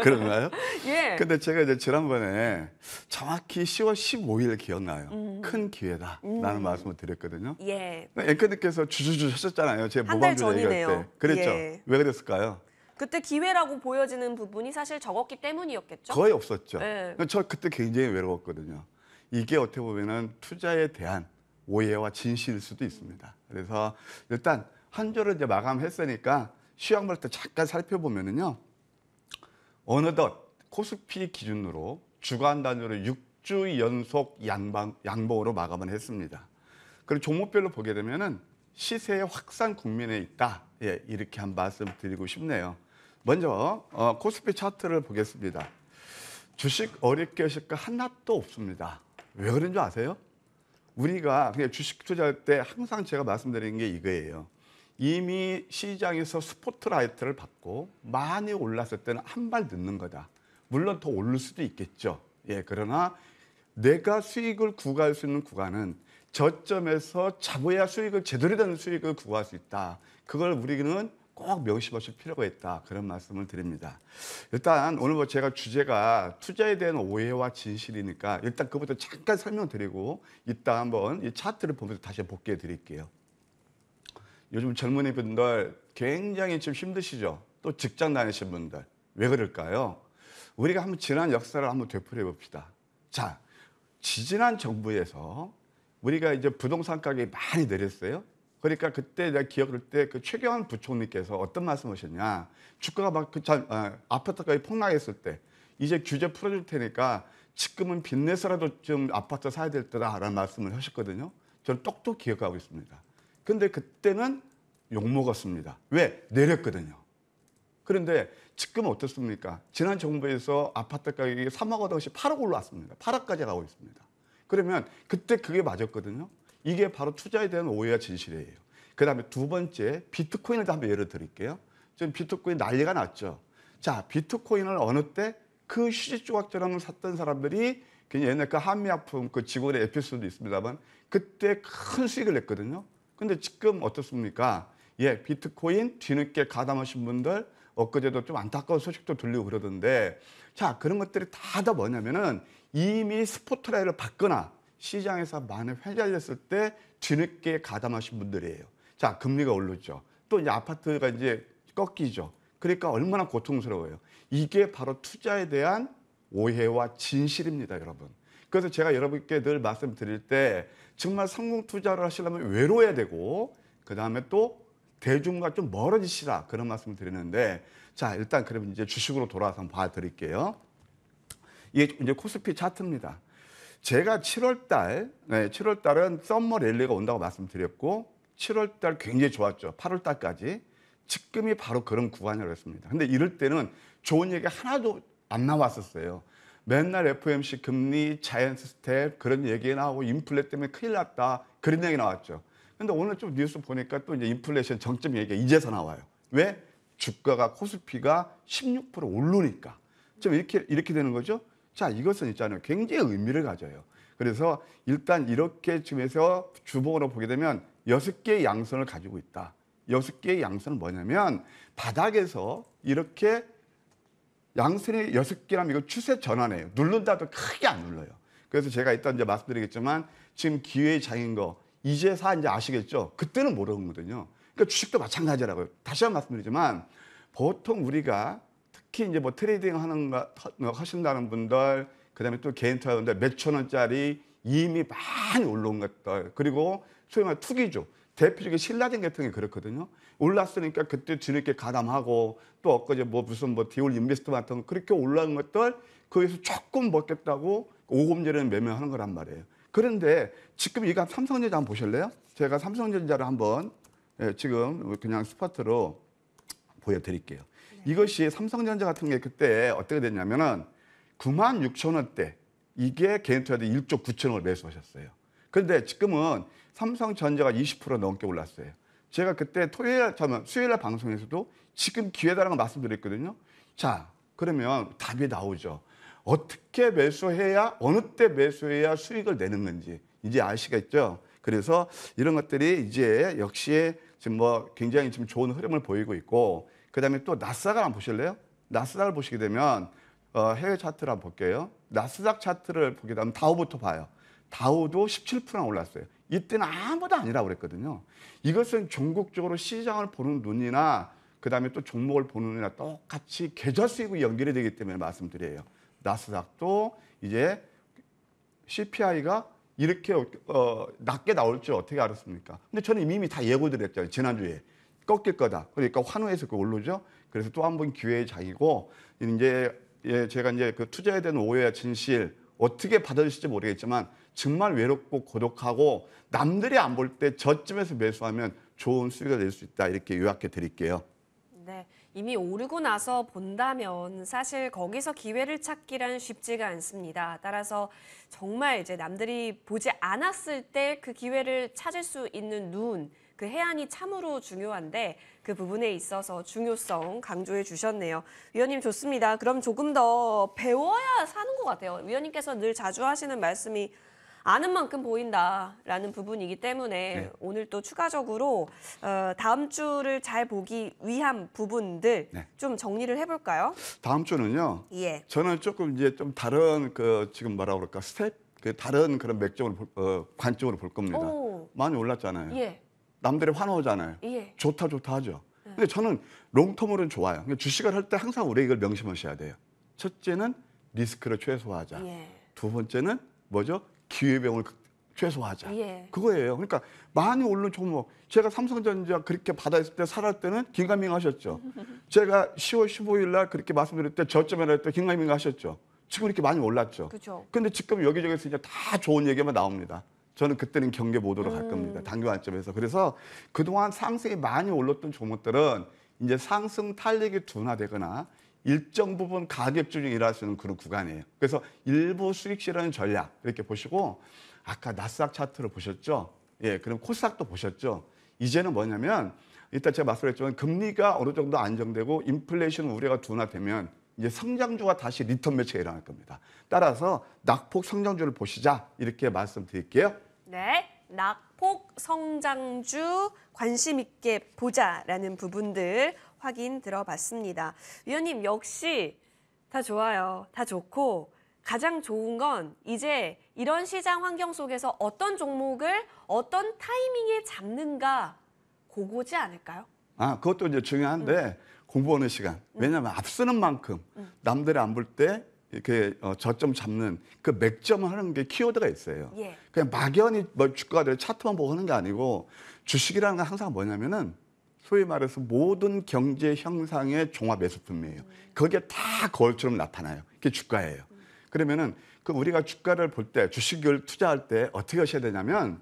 그런가요? 예. 근데 제가 이제 지난번에 정확히 10월 15일 기억나요. 큰 기회다라는 말씀을 드렸거든요. 예. 앵커님께서 주주주 하셨잖아요. 제 한달 모방주 얘기할 전이네요. 때. 그랬죠? 예. 왜 그랬을까요? 그때 기회라고 보여지는 부분이 사실 적었기 때문이었겠죠. 거의 없었죠. 네. 저 그때 굉장히 외로웠거든요. 이게 어떻게 보면은 투자에 대한 오해와 진실일 수도 있습니다. 그래서 일단 한 주를 이제 마감했으니까 시황볼 때 잠깐 살펴보면은요. 어느덧 코스피 기준으로 주간 단위로 6주 연속 양봉으로 마감을 했습니다. 그리고 종목별로 보게 되면은 시세의 확산 국면에 있다. 예, 이렇게 한 말씀 드리고 싶네요. 먼저 코스피 차트를 보겠습니다. 주식 어렵게 하실 거 하나도 없습니다. 왜 그런 줄 아세요? 우리가 그냥 주식 투자할 때 항상 제가 말씀드리는 게 이거예요. 이미 시장에서 스포트라이트를 받고 많이 올랐을 때는 한 발 늦는 거다. 물론 더 오를 수도 있겠죠. 예, 그러나 내가 수익을 구할 수 있는 구간은 저점에서 잡아야 수익을 제대로 된 수익을 구할 수 있다. 그걸 우리는 꼭 명심하실 필요가 있다. 그런 말씀을 드립니다. 일단 오늘 뭐 제가 주제가 투자에 대한 오해와 진실이니까 일단 그것부터 잠깐 설명드리고 이따 한번 이 차트를 보면서 다시 복귀해 드릴게요. 요즘 젊은이 분들 굉장히 지금 힘드시죠? 또 직장 다니시는 분들. 왜 그럴까요? 우리가 한번 지난 역사를 한번 되풀이해 봅시다. 자, 지지난 정부에서 우리가 이제 부동산 가격이 많이 내렸어요. 그러니까 그때 내가 기억할 때 그 최경환 부총리께서 어떤 말씀하셨냐. 주가가 막 아파트 가격이 폭락했을 때 이제 규제 풀어줄 테니까 지금은 빚내서라도 좀 아파트 사야 될 때다라는 말씀을 하셨거든요. 저는 똑똑 기억하고 있습니다. 근데 그때는 욕먹었습니다. 왜? 내렸거든요. 그런데 지금은 어떻습니까? 지난 정부에서 아파트 가격이 3억 원씩 8억 올라왔습니다. 8억까지 가고 있습니다. 그러면 그때 그게 맞았거든요. 이게 바로 투자에 대한 오해와 진실이에요. 그 다음에 두 번째, 비트코인을 한번 예를 드릴게요. 지금 비트코인 난리가 났죠. 자, 비트코인을 어느 때 그 휴지 조각처럼 샀던 사람들이 그냥 옛날 그 한미약품 그 직원의 에피소드도 있습니다만 그때 큰 수익을 냈거든요. 근데 지금 어떻습니까? 예, 비트코인 뒤늦게 가담하신 분들 엊그제도 좀 안타까운 소식도 들리고 그러던데 자, 그런 것들이 다 뭐냐면은 이미 스포트라이트를 받거나 시장에서 많이 회자됐을 때 뒤늦게 가담하신 분들이에요. 자, 금리가 오르죠. 또 이제 아파트가 이제 꺾이죠. 그러니까 얼마나 고통스러워요. 이게 바로 투자에 대한 오해와 진실입니다, 여러분. 그래서 제가 여러분께 늘 말씀드릴 때 정말 성공 투자를 하시려면 외로워야 되고 그 다음에 또 대중과 좀 멀어지시라 그런 말씀을 드리는데 자 일단 그러면 이제 주식으로 돌아와서 한번 봐드릴게요. 이게 이제 코스피 차트입니다. 제가 7월달, 7월달은 썸머 랠리가 온다고 말씀드렸고 7월달 굉장히 좋았죠. 8월달까지. 지금이 바로 그런 구간이라고 했습니다. 근데 이럴 때는 좋은 얘기 하나도 안 나왔었어요. 맨날 FOMC 금리, 자이언트 스텝 그런 얘기 나오고 인플레 때문에 큰일 났다. 그런 얘기 나왔죠. 근데 오늘 좀 뉴스 보니까 또 이제 인플레이션 정점 얘기가 이제서 나와요. 왜? 주가가 코스피가 16% 오르니까. 좀 이렇게 되는 거죠. 자, 이것은 있잖아요. 굉장히 의미를 가져요. 그래서 일단 이렇게 지금에서 주봉으로 보게 되면 6개의 양선을 가지고 있다. 6개의 양선은 뭐냐면 바닥에서 이렇게 양선이 6개라면 이거 추세 전환이에요. 누른다도 크게 안 눌러요. 그래서 제가 일단 이제 말씀드리겠지만 지금 기회의 장인 거 이제사 이제 아시겠죠? 그때는 모르는 거거든요. 그러니까 주식도 마찬가지라고요. 다시 한번 말씀드리지만 보통 우리가 특히 이제 뭐 트레이딩 하신다는 분들, 그다음에 또 개인 투자자분들 몇천 원짜리 이미 많이 올라온 것들, 그리고 소위 말해 투기주, 대표적인 신라젠 같은 게 그렇거든요. 올랐으니까 그때 뒤늦게 가담하고 또 엊그제 뭐 무슨 뭐 디올 인베스트 같은 거 그렇게 올라온 것들 거기서 조금 먹겠다고 오금절에는 매매하는 거란 말이에요. 그런데 지금 이거 삼성전자 한번 보실래요? 제가 삼성전자를 한번 지금 그냥 스파트로 보여드릴게요. 이것이 삼성전자 같은 게 그때 어떻게 됐냐면은 96,000원대 이게 개인 투자자 1조 9천억을 매수하셨어요. 그런데 지금은 삼성전자가 20% 넘게 올랐어요. 제가 그때 수요일 방송에서도 지금 기회다라는 걸 말씀드렸거든요. 자, 그러면 답이 나오죠. 어떻게 매수해야 어느 때 매수해야 수익을 내는 건지 이제 아시겠죠? 그래서 이런 것들이 이제 역시 지금 뭐 굉장히 지금 좋은 흐름을 보이고 있고 그다음에 또 나스닥을 한번 보실래요? 나스닥을 보시게 되면 해외 차트를 한번 볼게요. 나스닥 차트를 보게 되면 다우부터 봐요. 다우도 17%나 올랐어요. 이때는 아무도 아니라고 그랬거든요. 이것은 전국적으로 시장을 보는 눈이나 그다음에 또 종목을 보는 눈이나 똑같이 계좌 수익이 연결이 되기 때문에 말씀드려요. 나스닥도 이제 CPI가 이렇게 낮게 나올 줄 어떻게 알았습니까? 근데 저는 이미 다 예고드렸잖아요. 지난주에. 꺾일 거다. 그러니까 환호해서 그 오르죠. 그래서 또 한 번 기회의 장이고 이제 제가 이제 그 투자에 대한 오해와 진실 어떻게 받아들일지 모르겠지만 정말 외롭고 고독하고 남들이 안 볼 때 저쯤에서 매수하면 좋은 수익을 낼 수 있다. 이렇게 요약해 드릴게요. 네, 이미 오르고 나서 본다면 사실 거기서 기회를 찾기란 쉽지가 않습니다. 따라서 정말 이제 남들이 보지 않았을 때 그 기회를 찾을 수 있는 눈, 그 해안이 참으로 중요한데 그 부분에 있어서 중요성 강조해 주셨네요. 위원님 좋습니다. 그럼 조금 더 배워야 사는 것 같아요. 위원님께서 늘 자주 하시는 말씀이 아는 만큼 보인다라는 부분이기 때문에 네. 오늘 또 추가적으로 다음 주를 잘 보기 위한 부분들 네. 좀 정리를 해볼까요? 다음 주는요. 예. 저는 조금 이제 좀 다른 그 지금 뭐라 그럴까 스텝 그 다른 그런 맥점을 관점으로 볼 겁니다. 오. 많이 올랐잖아요. 예. 남들이 환호하잖아요. 예. 좋다 하죠. 근데 저는 롱텀으로는 좋아요. 그러니까 주식을 할 때 항상 우리 이걸 명심하셔야 돼요. 첫째는 리스크를 최소화하자. 예. 두 번째는 뭐죠? 기회비용을 최소화하자. 예. 그거예요. 그러니까 많이 오른 종목. 제가 삼성전자 그렇게 받아있을 때 살할 때는 긴가민가 하셨죠. 제가 10월 15일 날 그렇게 말씀드릴 때 저점에 날 때 긴가민가 하셨죠. 지금 이렇게 많이 올랐죠. 그렇죠. 근데 지금 여기저기서 이제 다 좋은 얘기만 나옵니다. 저는 그때는 경계 모드로 갈 겁니다. 단기 관점에서. 그래서 그동안 상승이 많이 올랐던 종목들은 이제 상승 탄력이 둔화되거나 일정 부분 가격 조정이 일어날 수 있는 그런 구간이에요. 그래서 일부 수익 실현 전략 이렇게 보시고 아까 나스닥 차트를 보셨죠? 예, 그럼 코스닥도 보셨죠? 이제는 뭐냐면 일단 제가 말씀드렸지만 금리가 어느 정도 안정되고 인플레이션 우려가 둔화되면 이제 성장주가 다시 리턴 매치가 일어날 겁니다. 따라서 낙폭 성장주를 보시자 이렇게 말씀드릴게요. 네, 낙폭 성장주 관심 있게 보자라는 부분들 확인 들어봤습니다. 위원님 역시 다 좋아요. 다 좋고 가장 좋은 건 이제 이런 시장 환경 속에서 어떤 종목을 어떤 타이밍에 잡는가 그거지 않을까요? 아, 그것도 이제 중요한데 공부하는 시간. 왜냐하면 앞서는 만큼 남들이 안 볼 때 이렇게 저점 잡는 그 맥점을 하는 게 키워드가 있어요. 예. 그냥 막연히 뭐 주가들 차트만 보고 하는 게 아니고 주식이라는 건 항상 뭐냐면은 소위 말해서 모든 경제 형상의 종합 매수품이에요. 거기에 다 거울처럼 나타나요. 그게 주가예요. 그러면은 그 우리가 주가를 볼 때 주식을 투자할 때 어떻게 하셔야 되냐면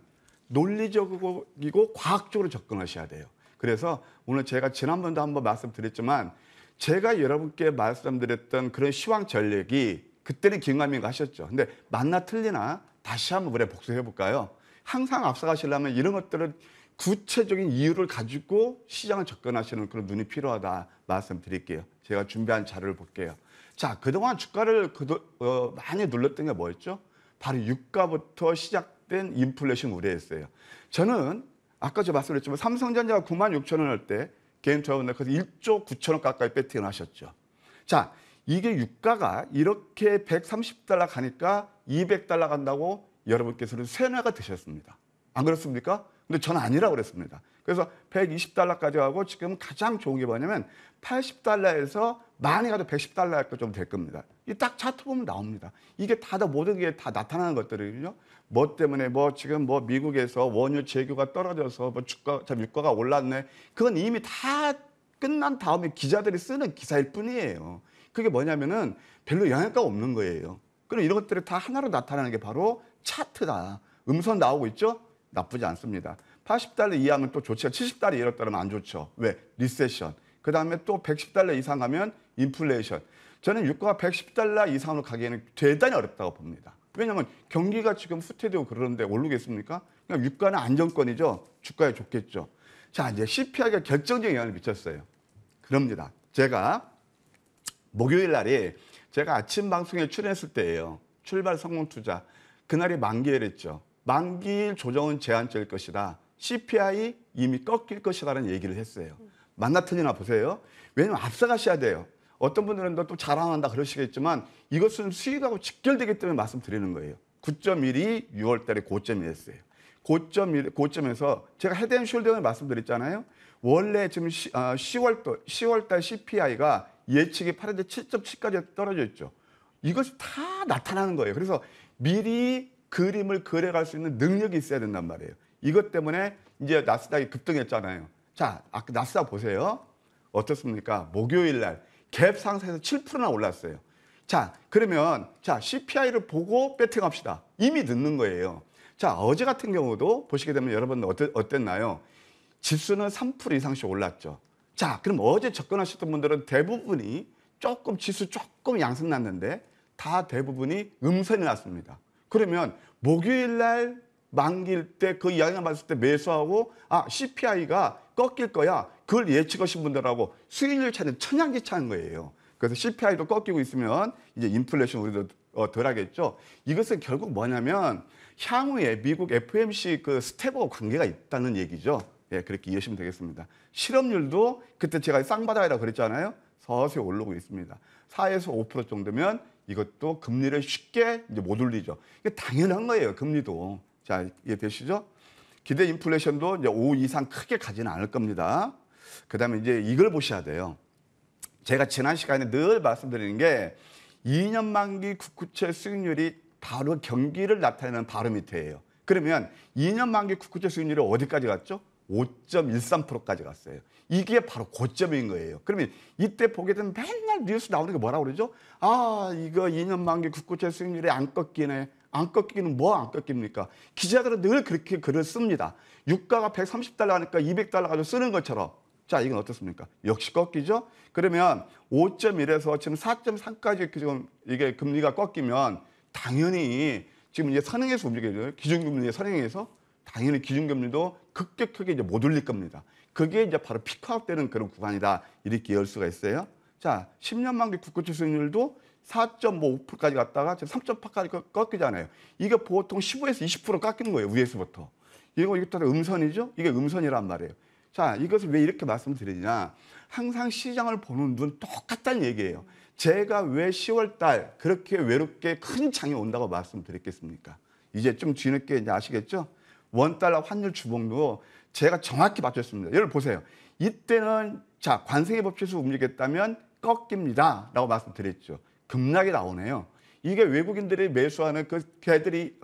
논리적이고 과학적으로 접근하셔야 돼요. 그래서 오늘 제가 지난번도 한번 말씀드렸지만 제가 여러분께 말씀드렸던 그런 시황 전략이 그때는 김관민가 하셨죠. 근데 맞나 틀리나 다시 한번 우리 복습해 볼까요? 항상 앞서가시려면 이런 것들은 구체적인 이유를 가지고 시장을 접근하시는 그런 눈이 필요하다 말씀드릴게요. 제가 준비한 자료를 볼게요. 자, 그동안 주가를 많이 눌렀던 게 뭐였죠? 바로 유가부터 시작된 인플레이션 우려였어요. 저는 아까 저 말씀드렸지만 삼성전자가 96,000원 할 때 개인 투자원들 그래서 1조 9천원 가까이 배팅을 하셨죠. 자, 이게 유가가 이렇게 130달러 가니까 200달러 간다고 여러분께서는 세뇌가 되셨습니다. 안 그렇습니까? 근데 저는 아니라고 그랬습니다. 그래서 120달러까지 가고 지금 가장 좋은 게 뭐냐면 80달러에서 많이 가도 110달러 좀 될 겁니다. 이 딱 차트 보면 나옵니다. 이게 모든 게 다 나타나는 것들이거든요. 뭐 때문에 지금 미국에서 원유 재고가 떨어져서 유가가 올랐네. 그건 이미 다 끝난 다음에 기자들이 쓰는 기사일 뿐이에요. 그게 뭐냐면은 별로 영향가 없는 거예요. 그럼 이런 것들이 다 하나로 나타나는 게 바로 차트다. 음선 나오고 있죠? 나쁘지 않습니다. 80달러 이하면 또 좋죠. 70달러 이하로 따르면 안 좋죠. 왜? 리세션. 그 다음에 또 110달러 이상 가면 인플레이션. 저는 유가가 110달러 이상으로 가기에는 대단히 어렵다고 봅니다. 왜냐하면 경기가 지금 후퇴되고 그러는데 오르겠습니까? 그냥 유가는 안정권이죠. 주가에 좋겠죠. 자, 이제 CPI가 결정적인 영향을 미쳤어요. 그럽니다. 제가 목요일 날에 제가 아침 방송에 출연했을 때예요. 출발 성공 투자. 그날이 만기일이었죠. 만기일 조정은 제한적일 것이다. CPI 이미 꺾일 것이라는 얘기를 했어요. 맞나 틀리나 보세요. 왜냐하면 앞서가셔야 돼요. 어떤 분들은 또 자랑한다 그러시겠지만 이것은 수익하고 직결되기 때문에 말씀드리는 거예요. 9.1이 6월 달에 고점이었어요. 고점에서 제가 헤드앤숄더를 말씀드렸잖아요. 원래 지금 10월 달 CPI가 예측이 8월에 7.7까지 떨어져 있죠. 이것이 다 나타나는 거예요. 그래서 미리 그림을 그려갈 수 있는 능력이 있어야 된단 말이에요. 이것 때문에 이제 나스닥이 급등했잖아요. 자, 아까 나스닥 보세요. 어떻습니까? 목요일 날 갭 상승해서 7%나 올랐어요. 자, 그러면 CPI를 보고 배팅합시다. 이미 늦는 거예요. 자, 어제 같은 경우도 보시게 되면 여러분 어땠나요? 지수는 3% 이상씩 올랐죠. 자, 그럼 어제 접근하셨던 분들은 대부분이 지수 조금 양승 났는데 다 대부분이 음선이 났습니다. 그러면 목요일 날 만기일 때 그 이야기가 맞을 때 매수하고 CPI가 꺾일 거야. 그걸 예측하신 분들하고 수익률 차는 천양지차인 거예요. 그래서 CPI도 꺾이고 있으면 이제 인플레이션 우리도 덜 하겠죠. 이것은 결국 뭐냐면 향후에 미국 FOMC 그 스텝하고 관계가 있다는 얘기죠. 예, 그렇게 이해하시면 되겠습니다. 실업률도 그때 제가 쌍바닥이라고 그랬잖아요. 서서히 오르고 있습니다. 4에서 5% 정도면 이것도 금리를 쉽게 이제 못 올리죠. 이게 당연한 거예요. 금리도. 자, 이해되시죠? 기대 인플레이션도 이제 5 이상 크게 가지는 않을 겁니다. 그다음에 이제 이걸 보셔야 돼요. 제가 지난 시간에 늘 말씀드리는 게 2년 만기 국채 수익률이 바로 경기를 나타내는 바로 밑에예요. 그러면 2년 만기 국채 수익률이 어디까지 갔죠? 5.13%까지 갔어요. 이게 바로 고점인 거예요. 그러면 이때 보게 되면 맨날 뉴스 나오는 게 뭐라고 그러죠? 이거 2년 만기 국채 수익률이 안 꺾이네. 안 꺾이기는 뭐 안 꺾입니까? 기자들은 늘 그렇게 글을 씁니다. 유가가 130달러 하니까 200달러 가지고 쓰는 것처럼. 자, 이건 어떻습니까? 역시 꺾이죠? 그러면 5.1에서 지금 4.3까지 지금 이게 금리가 꺾이면 당연히 지금 이제 선행해서 움직여요. 기준금리의 선행해서 당연히 기준금리도 급격하게 이제 못 올릴 겁니다. 그게 이제 바로 피크아웃 되는 그런 구간이다. 이렇게 이해할 수가 있어요. 자, 10년 만기 국고채 수익률도 4.5%까지 갔다가 지금 3.8까지 꺾이잖아요. 이게 보통 15에서 20% 깎이는 거예요. 위에서부터. 이것도 다 음선이죠? 이게 음선이란 말이에요. 자, 이것을 왜 이렇게 말씀드리냐. 항상 시장을 보는 눈 똑같다는 얘기예요. 제가 왜 10월 달 그렇게 외롭게 큰 장이 온다고 말씀드렸겠습니까? 이제 좀 뒤늦게 이제 아시겠죠? 원달러 환율 주봉도 제가 정확히 맞췄습니다. 여러분 보세요. 이때는 관세의 법칙에서 움직였다면 꺾입니다. 라고 말씀드렸죠. 급락이 나오네요. 이게 외국인들이 매수하는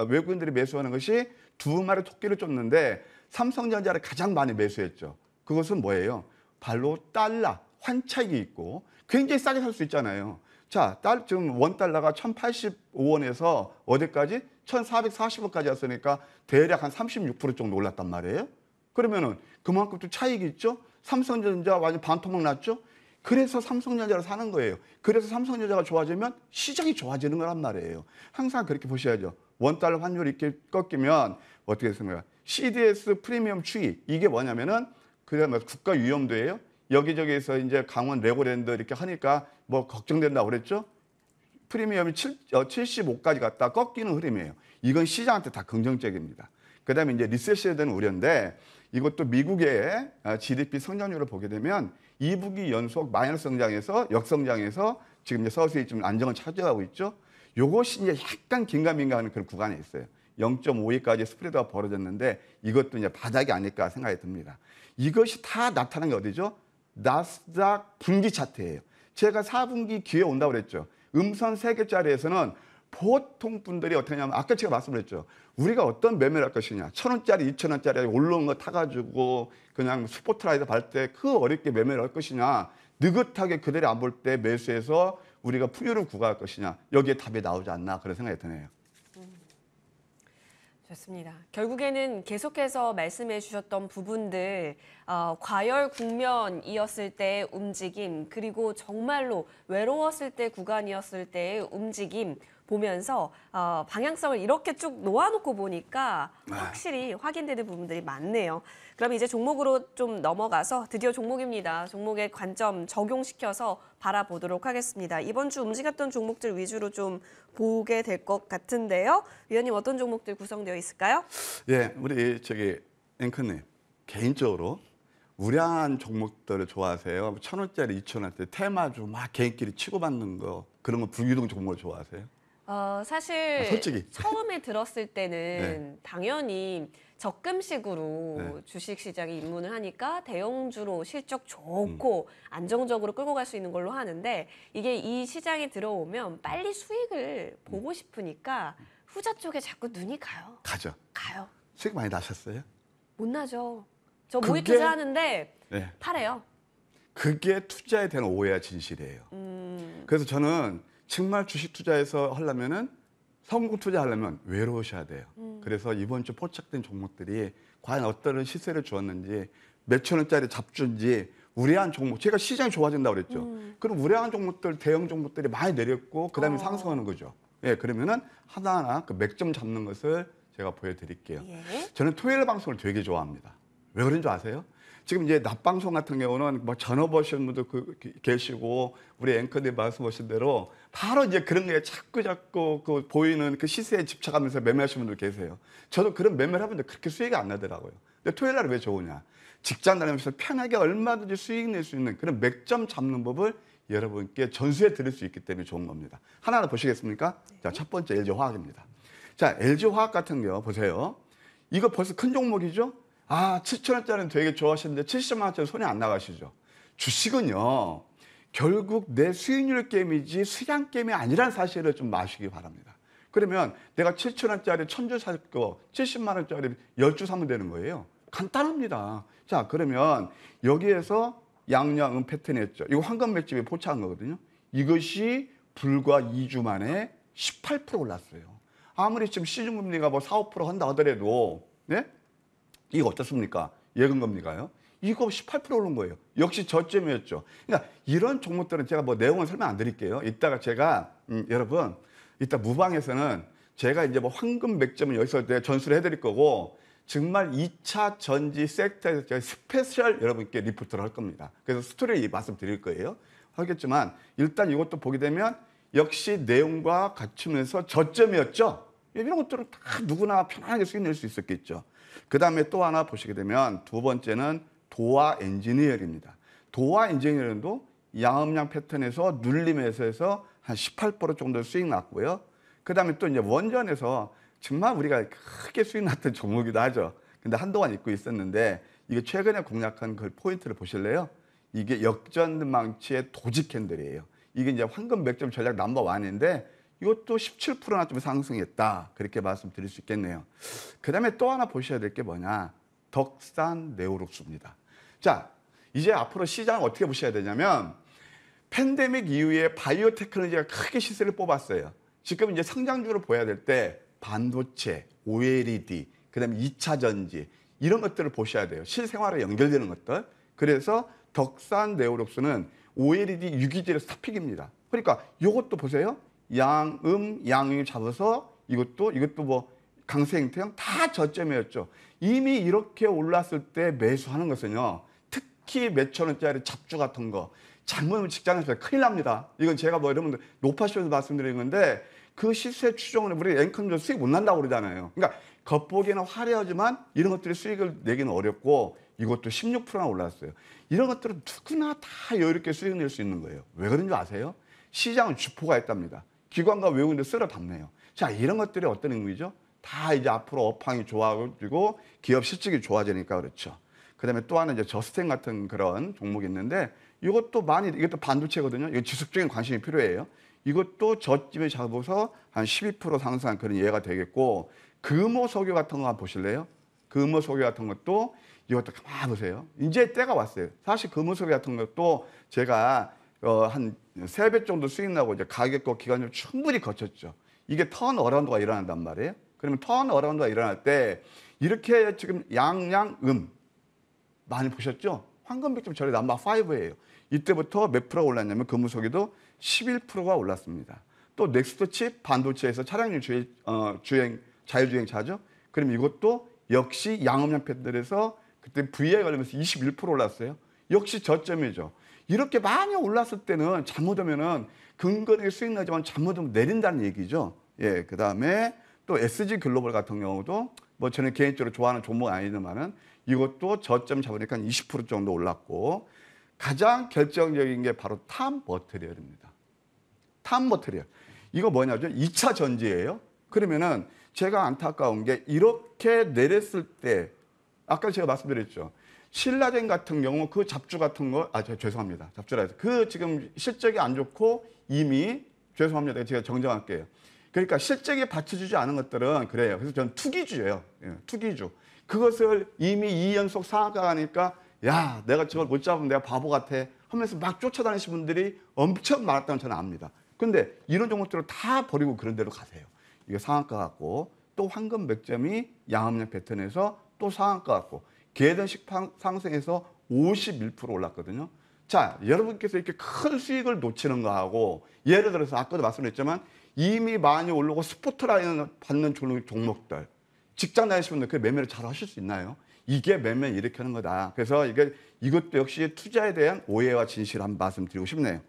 외국인들이 매수하는 것이 두 마리 토끼를 쫓는데 삼성전자를 가장 많이 매수했죠. 그것은 뭐예요? 바로 달러, 환차익이 있고 굉장히 싸게 살 수 있잖아요. 자, 지금 원 달러가 1,085원에서 어디까지? 1,440원까지 왔으니까 대략 한 36% 정도 올랐단 말이에요. 그러면은 그만큼 또 차익이 있죠? 삼성전자 완전 반토막 났죠? 그래서 삼성전자를 사는 거예요. 그래서 삼성전자가 좋아지면 시장이 좋아지는 거란 말이에요. 항상 그렇게 보셔야죠. 원달러 환율이 이렇게 꺾이면 어떻게 됐습니까? CDS 프리미엄 추이. 이게 뭐냐면은 그다음에 국가 위험도예요. 여기저기에서 이제 강원 레고랜드 이렇게 하니까 뭐 걱정된다고 그랬죠? 프리미엄이 75까지 갔다 꺾이는 흐름이에요. 이건 시장한테 다 긍정적입니다. 그다음에 이제 리세션에 대한 우려인데 이것도 미국의 GDP 성장률을 보게 되면 2분기 연속 마이너스 성장에서 역성장에서 지금 이제 서서히 좀 안정을 찾아가고 있죠. 요것이 이제 약간 긴가민가하는 그런 구간에 있어요. 0.52까지 스프레드가 벌어졌는데 이것도 이제 바닥이 아닐까 생각이 듭니다. 이것이 다 나타난 게 어디죠? 나스닥 분기 차트예요. 제가 4분기 기회 온다고 그랬죠. 음선 3개짜리에서는 보통 분들이 어떻게 하냐면 아까 제가 말씀드렸죠. 우리가 어떤 매매를 할 것이냐. 1,000원짜리, 2,000원짜리 올라온 거 타가지고 그냥 스포트라이트 발 때 그 어렵게 매매를 할 것이냐. 느긋하게 그대로 안 볼 때 매수해서 우리가 풍요를 구가할 것이냐. 여기에 답이 나오지 않나 그런 생각이 드네요. 좋습니다. 결국에는 계속해서 말씀해 주셨던 부분들, 과열 국면이었을 때 움직임, 그리고 정말로 외로웠을 때 구간이었을 때의 움직임 보면서 방향성을 이렇게 쭉 놓아놓고 보니까 확실히 확인되는 부분들이 많네요. 그럼 이제 종목으로 좀 넘어가서 드디어 종목입니다. 종목의 관점 적용시켜서 바라보도록 하겠습니다. 이번 주 움직였던 종목들 위주로 좀 보게 될 것 같은데요. 위원님 어떤 종목들 구성되어 있을까요? 예, 우리 앵커님 개인적으로 우량한 종목들을 좋아하세요? 1,000원짜리, 2,000원짜리 테마주 막 개인끼리 치고받는 거 그런 거 불유동 종목을 좋아하세요? 사실 솔직히. 처음에 들었을 때는 네. 당연히 적금식으로 네. 주식시장에 입문을 하니까 대형주로 실적 좋고 안정적으로 끌고 갈 수 있는 걸로 하는데 이게 이 시장에 들어오면 빨리 수익을 보고 싶으니까 후자 쪽에 자꾸 눈이 가요. 가죠. 가요. 수익 많이 나셨어요? 못 나죠. 저 그게- 모의 투자하는데 네. 팔아요. 그게 투자에 대한 오해와 진실이에요. 그래서 저는 정말 주식 투자에서 하려면은 성공 투자하려면 외로우셔야 돼요. 그래서 이번 주 포착된 종목들이 과연 어떤 시세를 주었는지 몇천 원짜리 잡주인지 우량한 종목, 제가 시장이 좋아진다고 그랬죠. 그럼 우량한 종목들, 대형 종목들이 많이 내렸고 그다음에 상승하는 거죠. 예, 그러면은 하나하나 그 맥점 잡는 것을 제가 보여드릴게요. 예. 저는 토요일 방송을 되게 좋아합니다. 왜 그런 줄 아세요? 지금 이제 낮 방송 같은 경우는 뭐 전업 하시는 분도 계시고 우리 앵커님 말씀하신 대로 바로 이제 그런 게 자꾸 그 보이는 그 시세에 집착하면서 매매하시는 분들 계세요. 저도 그런 매매를 해봤는데 그렇게 수익이 안 나더라고요. 근데 토요일 날은 왜 좋으냐? 직장 다니면서 편하게 얼마든지 수익 낼 수 있는 그런 맥점 잡는 법을 여러분께 전수해 드릴 수 있기 때문에 좋은 겁니다. 하나하나 보시겠습니까? 자, 첫 번째 LG화학입니다. 자, LG화학 같은 경우 보세요. 이거 벌써 큰 종목이죠? 7,000원짜리는 되게 좋아하시는데 70만 원짜리 손이 안 나가시죠. 주식은요. 결국 내 수익률 게임이지 수량 게임이 아니라는 사실을 좀 아시기 바랍니다. 그러면 내가 7,000원짜리 1,000주 살 거 70만 원짜리 10주 사면 되는 거예요. 간단합니다. 자, 그러면 여기에서 양양은 패턴이었죠. 이거 황금 맷집에 포착한 거거든요. 이것이 불과 2주 만에 18% 올랐어요. 아무리 지금 시중금리가 뭐 4, 5% 한다 하더라도 네? 이거 어떻습니까? 예금금리가요. 이거 18% 오른 거예요. 역시 저점이었죠. 그러니까 이런 종목들은 제가 뭐 내용을 설명 안 드릴게요. 이따가 제가 여러분 이따 무방에서는 제가 이제 뭐 황금 맥점을 여기서 내가 전수를 해드릴 거고 정말 2차 전지 섹터에서 제가 스페셜 여러분께 리포트를 할 겁니다. 그래서 스토리 말씀드릴 거예요. 하겠지만 일단 이것도 보게 되면 역시 내용과 갖추면서 저점이었죠. 이런 것들은 다 누구나 편안하게 수익 낼 수 있었겠죠. 그 다음에 또 하나 보시게 되면 두 번째는 도화 엔지니어링입니다. 도화 엔지니어링도 양음양 패턴에서 눌림에서 해서 한 18% 정도 수익 났고요. 그 다음에 또 이제 원전에서 정말 우리가 크게 수익 났던 종목이기도 하죠. 근데 한동안 잊고 있었는데 이게 최근에 공략한 그 포인트를 보실래요? 이게 역전망치의 도지 캔들이에요. 이게 이제 황금 맥점 전략 넘버1인데 이것도 17%나 좀 상승했다. 그렇게 말씀드릴 수 있겠네요. 그 다음에 또 하나 보셔야 될 게 뭐냐. 덕산 네오룩스입니다. 자, 이제 앞으로 시장을 어떻게 보셔야 되냐면 팬데믹 이후에 바이오 테크놀로지가 크게 시세를 뽑았어요. 지금 이제 성장주를 보여야 될 때 반도체, OLED, 그다음에 2차 전지 이런 것들을 보셔야 돼요. 실생활에 연결되는 것들. 그래서 덕산 네오록스는 OLED 유기질 스타픽입니다. 그러니까 이것도 보세요. 양음이 잡아서 이것도 뭐 강세형태형 다 저점이었죠. 이미 이렇게 올랐을 때 매수하는 것은요. 특히 몇천 원짜리 잡주 같은 거 잘못하면 직장에서 큰일 납니다. 이건 제가 뭐 여러분들 높아셔서 말씀드리는 건데 그 시세 추종은 우리 앵커님들 수익 못 난다고 그러잖아요. 그러니까 겉보기에는 화려하지만 이런 것들이 수익을 내기는 어렵고 이것도 16%나 올랐어요. 이런 것들은 누구나 다 여유롭게 수익을 낼 수 있는 거예요. 왜 그런지 아세요? 시장은 주포가 있답니다. 기관과 외국인들 쓸어 담네요. 자, 이런 것들이 어떤 의미죠? 다 이제 앞으로 업황이 좋아지고 기업 실적이 좋아지니까 그렇죠. 그다음에 또 하나 이제 저스텐 같은 그런 종목이 있는데 이것도 이것도 반도체거든요. 이거 지속적인 관심이 필요해요. 이것도 저점에 잡아서 한 12% 상승한 그런 예가 되겠고 금호석유 같은 거 한번 보실래요? 금호석유 같은 것도 이것도 가만 보세요. 이제 때가 왔어요. 사실 금호석유 같은 것도 제가 한 3배 정도 수익 나고 이제 가격과 기간을 충분히 거쳤죠. 이게 턴어라운드가 일어난단 말이에요. 그러면 턴어라운드가 일어날 때 이렇게 지금 양양음 많이 보셨죠? 황금백점 전에 넘버5예요. 이때부터 몇 프로가 올랐냐면 금호석유도 11%가 올랐습니다. 또 넥스트칩 반도체에서 차량용 자율주행차죠. 그럼 이것도 역시 양음량 패널에서 그때 VI에 걸리면서 21% 올랐어요. 역시 저점이죠. 이렇게 많이 올랐을 때는 잘못하면은 근거리 수익 나지만 잘못하면 내린다는 얘기죠. 예, 그 다음에 또 SG 글로벌 같은 경우도 뭐 저는 개인적으로 좋아하는 종목 아니지만은 이것도 저점 잡으니까 20% 정도 올랐고 가장 결정적인 게 바로 탑머터리얼입니다. 탑머터리얼. 이거 뭐냐죠? 2차 전지예요. 그러면은 제가 안타까운 게 이렇게 내렸을 때 아까 제가 말씀드렸죠. 신라젠 같은 경우 그 잡주 같은 거 죄송합니다. 잡주라 해서 그 지금 실적이 안 좋고 이미 죄송합니다. 제가 정정할게요. 그러니까 실적이 받쳐주지 않은 것들은 그래요. 그래서 저는 투기주예요. 예, 투기주. 그것을 이미 2연속 상한가 가니까 야, 내가 저걸 못 잡으면 내가 바보 같아 하면서 막 쫓아다니시는 분들이 엄청 많았다는 저는 압니다. 근데 이런 종목들을 다 버리고 그런 데로 가세요. 이게 상한가 같고 또 황금 맥점이 양음량 패턴에서 또 상한가 같고 계단식 상승해서 51% 올랐거든요. 자, 여러분께서 이렇게 큰 수익을 놓치는 거하고 예를 들어서 아까도 말씀드렸지만 이미 많이 오르고 스포트라인을 받는 종목들 직장 다니시는 분들 그 매매를 잘 하실 수 있나요? 이게 매매 일으키는 거다. 그래서 이것도 역시 투자에 대한 오해와 진실 한번 말씀드리고 싶네요.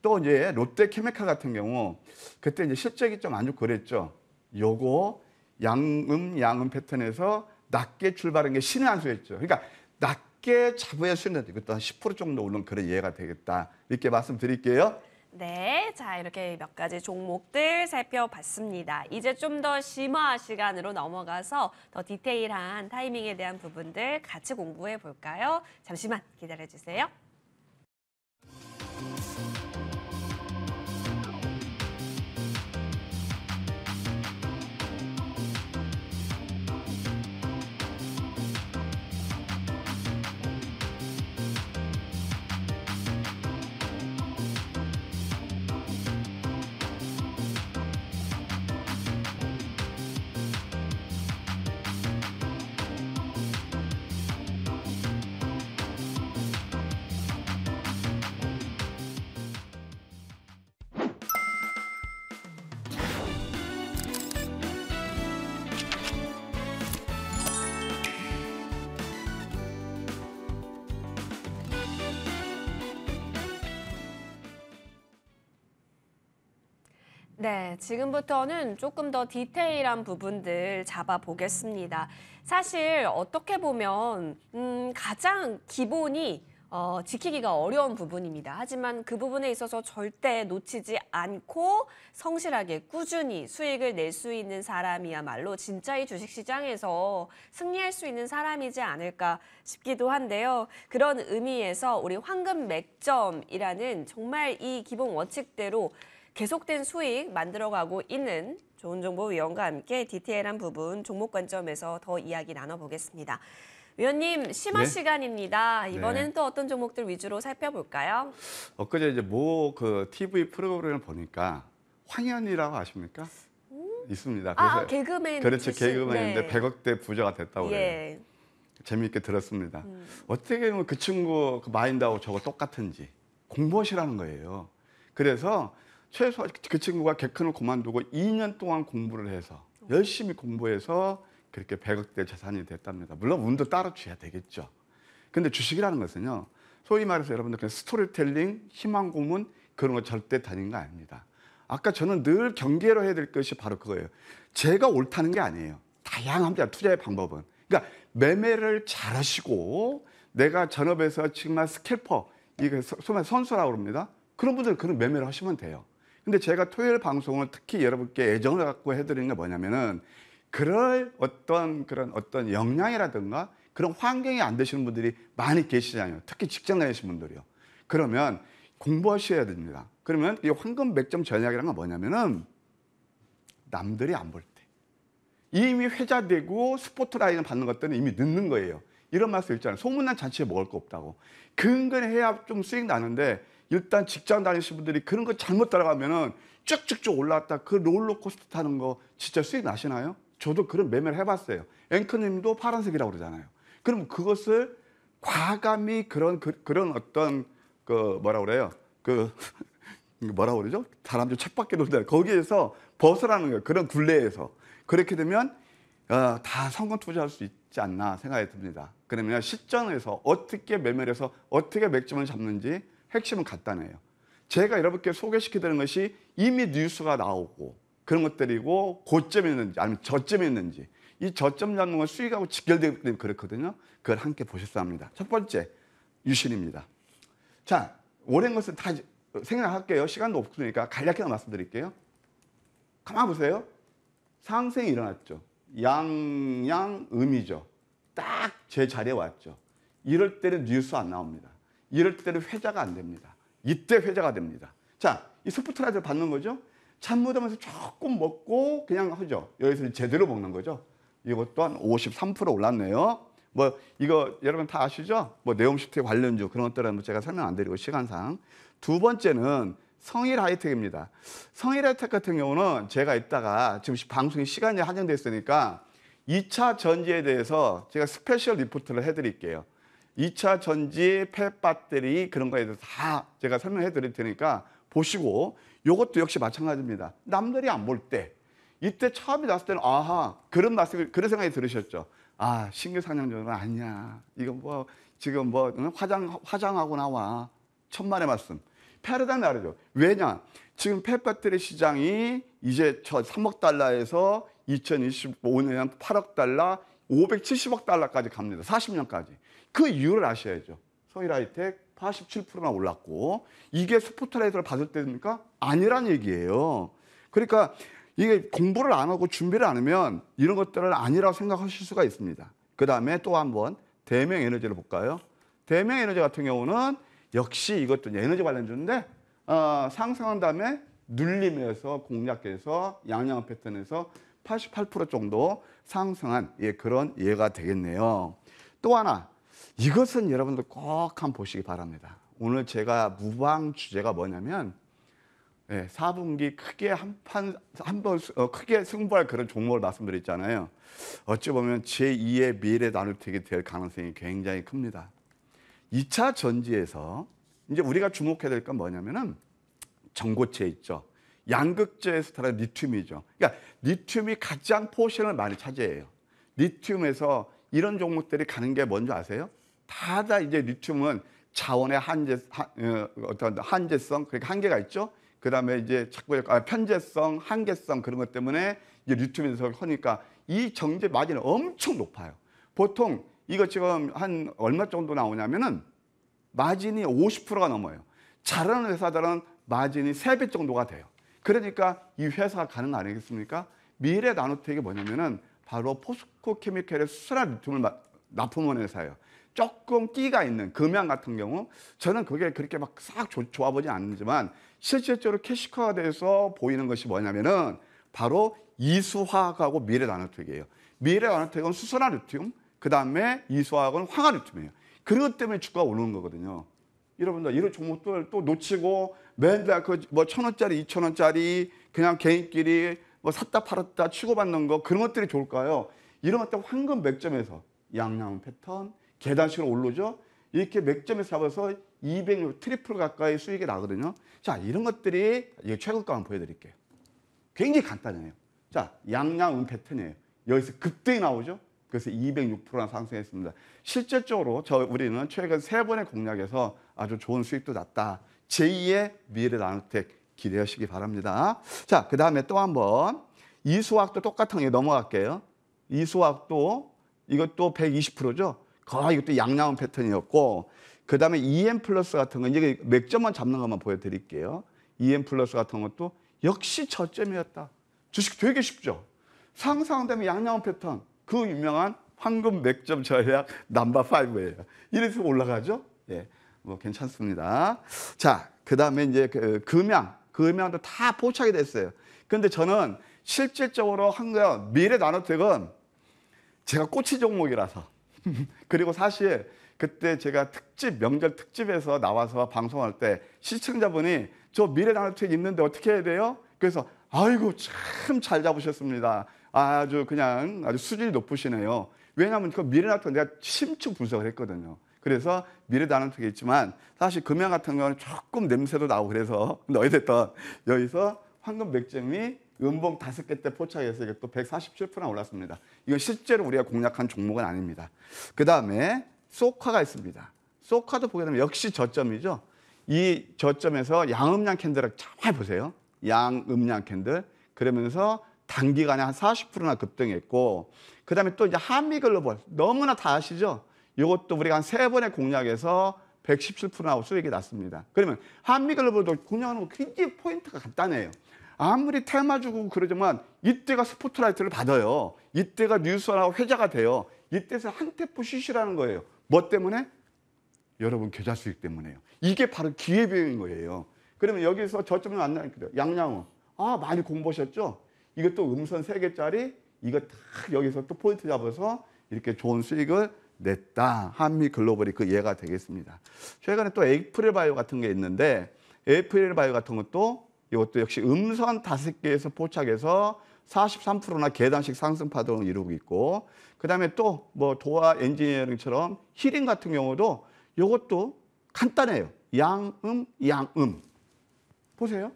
또 이제 롯데케미칼 같은 경우 그때 이제 실적이 좀 안 좋고 그랬죠. 요거 양음 패턴에서 낮게 출발한 게 신의 한 수였죠. 그러니까 낮게 잡아야 수익인데 이것도 한 10% 정도 오른 그런 예가 되겠다. 이렇게 말씀드릴게요. 네, 자 이렇게 몇 가지 종목들 살펴봤습니다. 이제 좀 더 심화 시간으로 넘어가서 더 디테일한 타이밍에 대한 부분들 같이 공부해 볼까요? 잠시만 기다려 주세요. 네, 지금부터는 조금 더 디테일한 부분들 잡아보겠습니다. 사실 어떻게 보면 가장 기본이 지키기가 어려운 부분입니다. 하지만 그 부분에 있어서 절대 놓치지 않고 성실하게 꾸준히 수익을 낼 수 있는 사람이야말로 진짜 이 주식시장에서 승리할 수 있는 사람이지 않을까 싶기도 한데요. 그런 의미에서 우리 황금 맥점이라는 정말 이 기본 원칙대로 계속된 수익 만들어가고 있는 좋은 정보 위원과 함께 디테일한 부분 종목 관점에서 더 이야기 나눠보겠습니다. 위원님 심화 네. 시간입니다. 이번에는 네. 또 어떤 종목들 위주로 살펴볼까요? 엊그제 이제 그 TV 프로그램을 보니까 황현이라고 아십니까? 있습니다. 아, 개그맨 그렇죠. 출신. 개그맨인데 네. 100억대 부자가 됐다고 그래요. 예. 재미있게 들었습니다. 어떻게 보면 그 친구 그 마인드하고 저거 똑같은지 공부하시라는 거예요. 그래서 최소 그 친구가 개콘을 그만두고 2년 동안 공부를 해서 열심히 공부해서 그렇게 100억대 재산이 됐답니다. 물론 운도 따로 줘야 되겠죠. 근데 주식이라는 것은요. 소위 말해서 여러분들 그냥 스토리텔링, 희망 고문 그런 거 절대 다닌 거 아닙니다. 아까 저는 늘 경계로 해야 될 것이 바로 그거예요. 제가 옳다는 게 아니에요. 다양합니다. 투자의 방법은. 그러니까 매매를 잘하시고 내가 전업에서 정말 스캘퍼, 이게 소위 선수라고 그럽니다. 그런 분들은 그런 매매를 하시면 돼요. 근데 제가 토요일 방송을 특히 여러분께 애정을 갖고 해드리는 게 뭐냐면은 그런 어떤 역량이라든가 그런 환경이 안 되시는 분들이 많이 계시잖아요. 특히 직장 다니시는 분들이요. 그러면 공부하셔야 됩니다. 그러면 이 황금 100점 전략이라는 건 뭐냐면은 남들이 안 볼 때. 이미 회자되고 스포트라이트 받는 것들은 이미 늦는 거예요. 이런 말씀 있잖아요. 소문난 잔치에 먹을 거 없다고. 근근히 해야 좀 수익 나는데 일단 직장 다니시는 분들이 그런 거 잘못 따라가면은 쭉쭉쭉 올라왔다 그 롤러코스터 타는 거 진짜 수익 나시나요? 저도 그런 매매를 해봤어요. 앵커님도 파란색이라고 그러잖아요. 그럼 그것을 과감히 그런 어떤 그 뭐라 그래요? 그 뭐라 그러죠? 사람들 책 밖에 놀다 거기에서 벗어나는 거예요. 그런 굴레에서. 그렇게 되면 다 성공 투자할 수 있지 않나 생각이 듭니다. 그러면 시점에서 어떻게 매매를 해서 어떻게 맥점을 잡는지 핵심은 간단해요. 제가 여러분께 소개시켜드리는 것이 이미 뉴스가 나오고 그런 것들이고 고점이 있는지 아니면 저점이 있는지 이 저점 잡는 건 수익하고 직결되기 때문에 그렇거든요. 그걸 함께 보셨어야 합니다. 첫 번째 유신입니다. 자, 오랜 것은 다 생각할게요. 시간도 없으니까 간략하게 말씀드릴게요. 가만 보세요. 상승이 일어났죠. 양양음이죠. 딱 제 자리에 왔죠. 이럴 때는 뉴스 안 나옵니다. 이럴 때는 회자가 안 됩니다. 이때 회자가 됩니다. 자, 이 스포트라이트를 받는 거죠. 잠못하면서 조금 먹고 그냥 하죠. 여기서 제대로 먹는 거죠. 이것 또한 53% 올랐네요. 뭐 이거 여러분 다 아시죠? 뭐 네옴시티 관련주 그런 것들은 제가 설명 안 드리고 시간상. 두 번째는 성일 하이텍입니다. 성일 하이텍 같은 경우는 제가 이따가 지금 방송이 시간이 한정됐으니까 2차 전지에 대해서 제가 스페셜 리포트를 해드릴게요. 2차 전지, 폐 배터리 그런 거에 대해서 다 제가 설명해 드릴 테니까 보시고 이것도 역시 마찬가지입니다. 남들이 안 볼 때 이때 처음에 나왔을 때는 아하 그런 생각이 들으셨죠. 아 신규 상장주는 아니야. 이거 뭐 지금 뭐 화장하고 나와. 천만의 말씀. 패러다임이 다르죠. 왜냐? 지금 폐 배터리 시장이 이제 3억 달러에서 2025년 8억 달러, 570억 달러까지 갑니다. 40년까지. 그 이유를 아셔야죠. 성일하이텍 87%나 올랐고 이게 스포트라이트를 받을 때입니까? 아니란 얘기예요. 그러니까 이게 공부를 안 하고 준비를 안 하면 이런 것들을 아니라고 생각하실 수가 있습니다. 그 다음에 또 한번 대명에너지를 볼까요? 대명에너지 같은 경우는 역시 이것도 에너지 관련주인데 상승한 다음에 눌림에서 공략해서 양양 패턴에서 88% 정도 상승한 그런 예가 되겠네요. 또 하나 이것은 여러분들 꼭 한번 보시기 바랍니다. 오늘 제가 무방 주제가 뭐냐면 4분기 크게 한번 크게 승부할 그런 종목을 말씀드렸잖아요. 어찌 보면 제2의 미래 나누텍이 될 가능성이 굉장히 큽니다. 2차 전지에서 이제 우리가 주목해야 될 건 뭐냐면은 전고체 있죠. 양극재에서 타는 리튬이죠. 그러니까 리튬이 가장 포션을 많이 차지해요. 리튬에서 이런 종목들이 가는 게 뭔지 아세요? 다 이제 리튬은 자원의 어떤 한계성, 그러니까 한계가 있죠. 그 다음에 이제 자꾸 편제성, 한계성 그런 것 때문에 이제 리튬에서 하니까 이 정제 마진이 엄청 높아요. 보통 이거 지금 한 얼마 정도 나오냐면은 마진이 50%가 넘어요. 잘하는 회사들은 마진이 3배 정도가 돼요. 그러니까 이 회사가 가는 거 아니겠습니까? 미래 나노텍이 뭐냐면은 바로 포스코 케미칼의 수산화 리튬을 납품하는 회사예요. 조금 끼가 있는 금양 같은 경우 저는 그게 그렇게 막 싹 좋아 보지 않지만 실질적으로 캐시커가 돼서 보이는 것이 뭐냐면은 바로 이수화학하고 미래 나노텍이에요. 미래 나노텍은 수산화 리튬 그다음에 이수학은 황화리튬이에요. 그것 때문에 주가가 오르는 거거든요. 여러분들 이런 종목들 또 놓치고 맨날 그뭐 1,000원짜리, 2,000원짜리 그냥 개인끼리 뭐 샀다 팔았다 치고받는 거 그런 것들이 좋을까요? 이런 것들 황금 맥점에서 양양 패턴 계단식으로 오르죠. 이렇게 맥점에서 잡아서 200 트리플 가까이 수익이 나거든요. 자, 이런 것들이 이게 최고가 한번 보여드릴게요. 굉장히 간단해요. 자, 양양음 패턴이에요. 여기서 급등이 나오죠. 그래서 206%나 상승했습니다. 실질적으로 우리는 최근 3번의 공략에서 아주 좋은 수익도 났다. 제2의 미래 나노텍 기대하시기 바랍니다. 자, 그 다음에 또 한번 이수학도 똑같은 거 넘어갈게요. 이수학도 이것도 120%죠. 거의 이것도 양양음 패턴이었고, 그 다음에 EM 플러스 같은 거 이제 맥점만 잡는 것만 보여드릴게요. EM 플러스 같은 것도 역시 저점이었다. 주식 되게 쉽죠. 상상되면 양양음 패턴, 그 유명한 황금 맥점 전략 넘버 5예요. 이래서 올라가죠. 예, 뭐 괜찮습니다. 자, 그 다음에 이제 금양도 다 포착이 됐어요. 근데 저는 실질적으로 한 거야. 미래 나노텍은 제가 꼬치 종목이라서. 그리고 사실 그때 제가 명절 특집에서 나와서 방송할 때 시청자분이 저 미래 나노텍 있는데 어떻게 해야 돼요? 그래서 아이고 참 잘 잡으셨습니다. 아주 수준이 높으시네요. 왜냐하면 그 미래 나노텍 내가 심층 분석을 했거든요. 그래서 미래 나노텍이 있지만 사실 금양 같은 경우는 조금 냄새도 나고 그래서 근데 어찌됐든 여기서 황금 맥점이 음봉 5개 때 포착해서 이게 또 147%나 올랐습니다. 이건 실제로 우리가 공략한 종목은 아닙니다. 그 다음에 소카가 있습니다. 소카도 보게 되면 역시 저점이죠. 이 저점에서 양음양 캔들을 잘 보세요. 양음양 캔들. 그러면서 단기간에 한 40%나 급등했고, 그 다음에 또 이제 한미글로벌 너무나 다 아시죠? 이것도 우리가 한 3번의 공략에서 117%나 수익이 났습니다. 그러면 한미글로벌도 공략하는 거 굉장히 포인트가 간단해요. 아무리 테마 주고 그러지만 이때가 스포트라이트를 받아요. 이때가 뉴스나 회자가 돼요. 이때서 한테포 쉬쉬라는 거예요. 뭐 때문에? 여러분 계좌 수익 때문에요. 이게 바로 기회비용인 거예요. 그러면 여기서 저점을 만나니까요. 양양은 많이 공부하셨죠? 이것도 음선 3개짜리 이거 딱 여기서 또 포인트 잡아서 이렇게 좋은 수익을 냈다. 한미 글로벌이 그 예가 되겠습니다. 최근에 또 에이프릴 바이오 같은 게 있는데 에이프릴 바이오 같은 것도 이것도 역시 음선 5개에서 포착해서 43%나 계단식 상승 파동을 이루고 있고, 그 다음에 또 뭐 도화 엔지니어링처럼 히링 같은 경우도 이것도 간단해요. 양음. 보세요.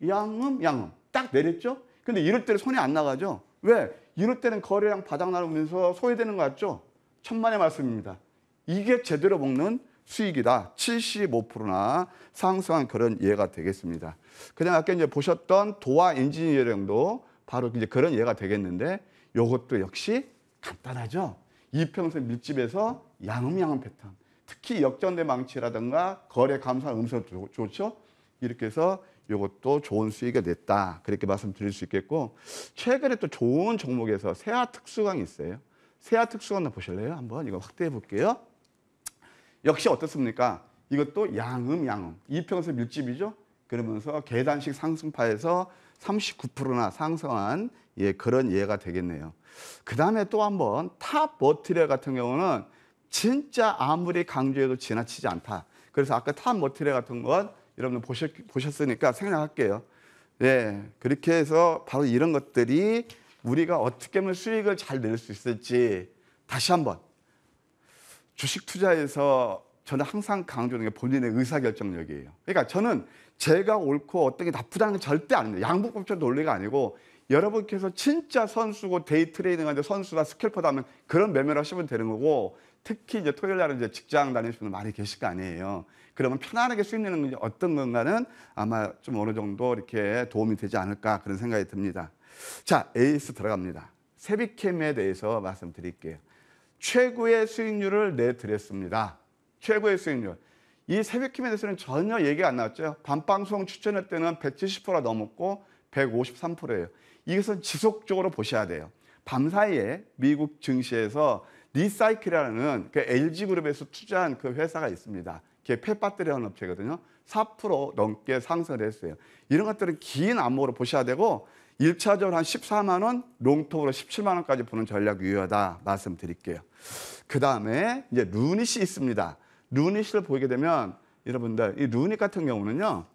양음. 딱 내렸죠? 근데 이럴 때는 손이 안 나가죠? 왜? 이럴 때는 거래량 바닥나면서 소외되는 거 같죠? 천만의 말씀입니다. 이게 제대로 먹는 수익이다. 75%나 상승한 그런 예가 되겠습니다. 그다음에 아까 이제 보셨던 도화 엔지니어링도 바로 이제 그런 예가 되겠는데, 이것도 역시 간단하죠. 이평선 밀집에서 양음 패턴. 특히 역전대 망치라든가 거래 감소한 음성도 좋죠. 이렇게 해서 이것도 좋은 수익이 냈다. 그렇게 말씀드릴 수 있겠고, 최근에 또 좋은 종목에서 세아 특수강이 있어요. 세아 특수강 보실래요? 한번 이거 확대해 볼게요. 역시 어떻습니까? 이것도 양음. 이평선 밀집이죠. 그러면서 계단식 상승파에서 39%나 상승한 그런 예가 되겠네요. 그 다음에 또 한번 탑 머티리얼 같은 경우는 진짜 아무리 강조해도 지나치지 않다. 그래서 아까 탑 머티리얼 같은 건 여러분들 보셨으니까 생략할게요. 그렇게 해서 바로 이런 것들이 우리가 어떻게 하면 수익을 잘 낼 수 있을지 다시 한번 주식 투자에서 저는 항상 강조하는 게 본인의 의사결정력이에요. 그러니까 저는 제가 옳고 어떤 게 나쁘다는 건 절대 아닙니다. 양복법적 논리가 아니고, 여러분께서 진짜 선수고 데이 트레이딩 하는데 선수나 스캘퍼다 하면 그런 매매를 하시면 되는 거고, 특히 이제 토요일 날은 이제 직장 다니시는 분들 많이 계실 거 아니에요. 그러면 편안하게 수익 내는 게 어떤 건가는 아마 좀 어느 정도 이렇게 도움이 되지 않을까 그런 생각이 듭니다. 자, 에이스 들어갑니다. 세비캠에 대해서 말씀드릴게요. 최고의 수익률을 내드렸습니다. 최고의 수익률. 이 세비캠에 대해서는 전혀 얘기가 안 나왔죠. 밤방송 추천할 때는 170%가 넘었고 153%예요. 이것은 지속적으로 보셔야 돼요. 밤사이에 미국 증시에서 리사이클이라는 그 LG그룹에서 투자한 그 회사가 있습니다. 그게 폐배터리 하는 업체거든요. 4% 넘게 상승을 했어요. 이런 것들은 긴 안목으로 보셔야 되고, 1차적으로 한 14만 원, 롱통으로 17만 원까지 보는 전략이 유효하다 말씀드릴게요. 그다음에 이제 루닛이 있습니다. 루닛을 보게 되면 여러분들 이 루닛 같은 경우는요.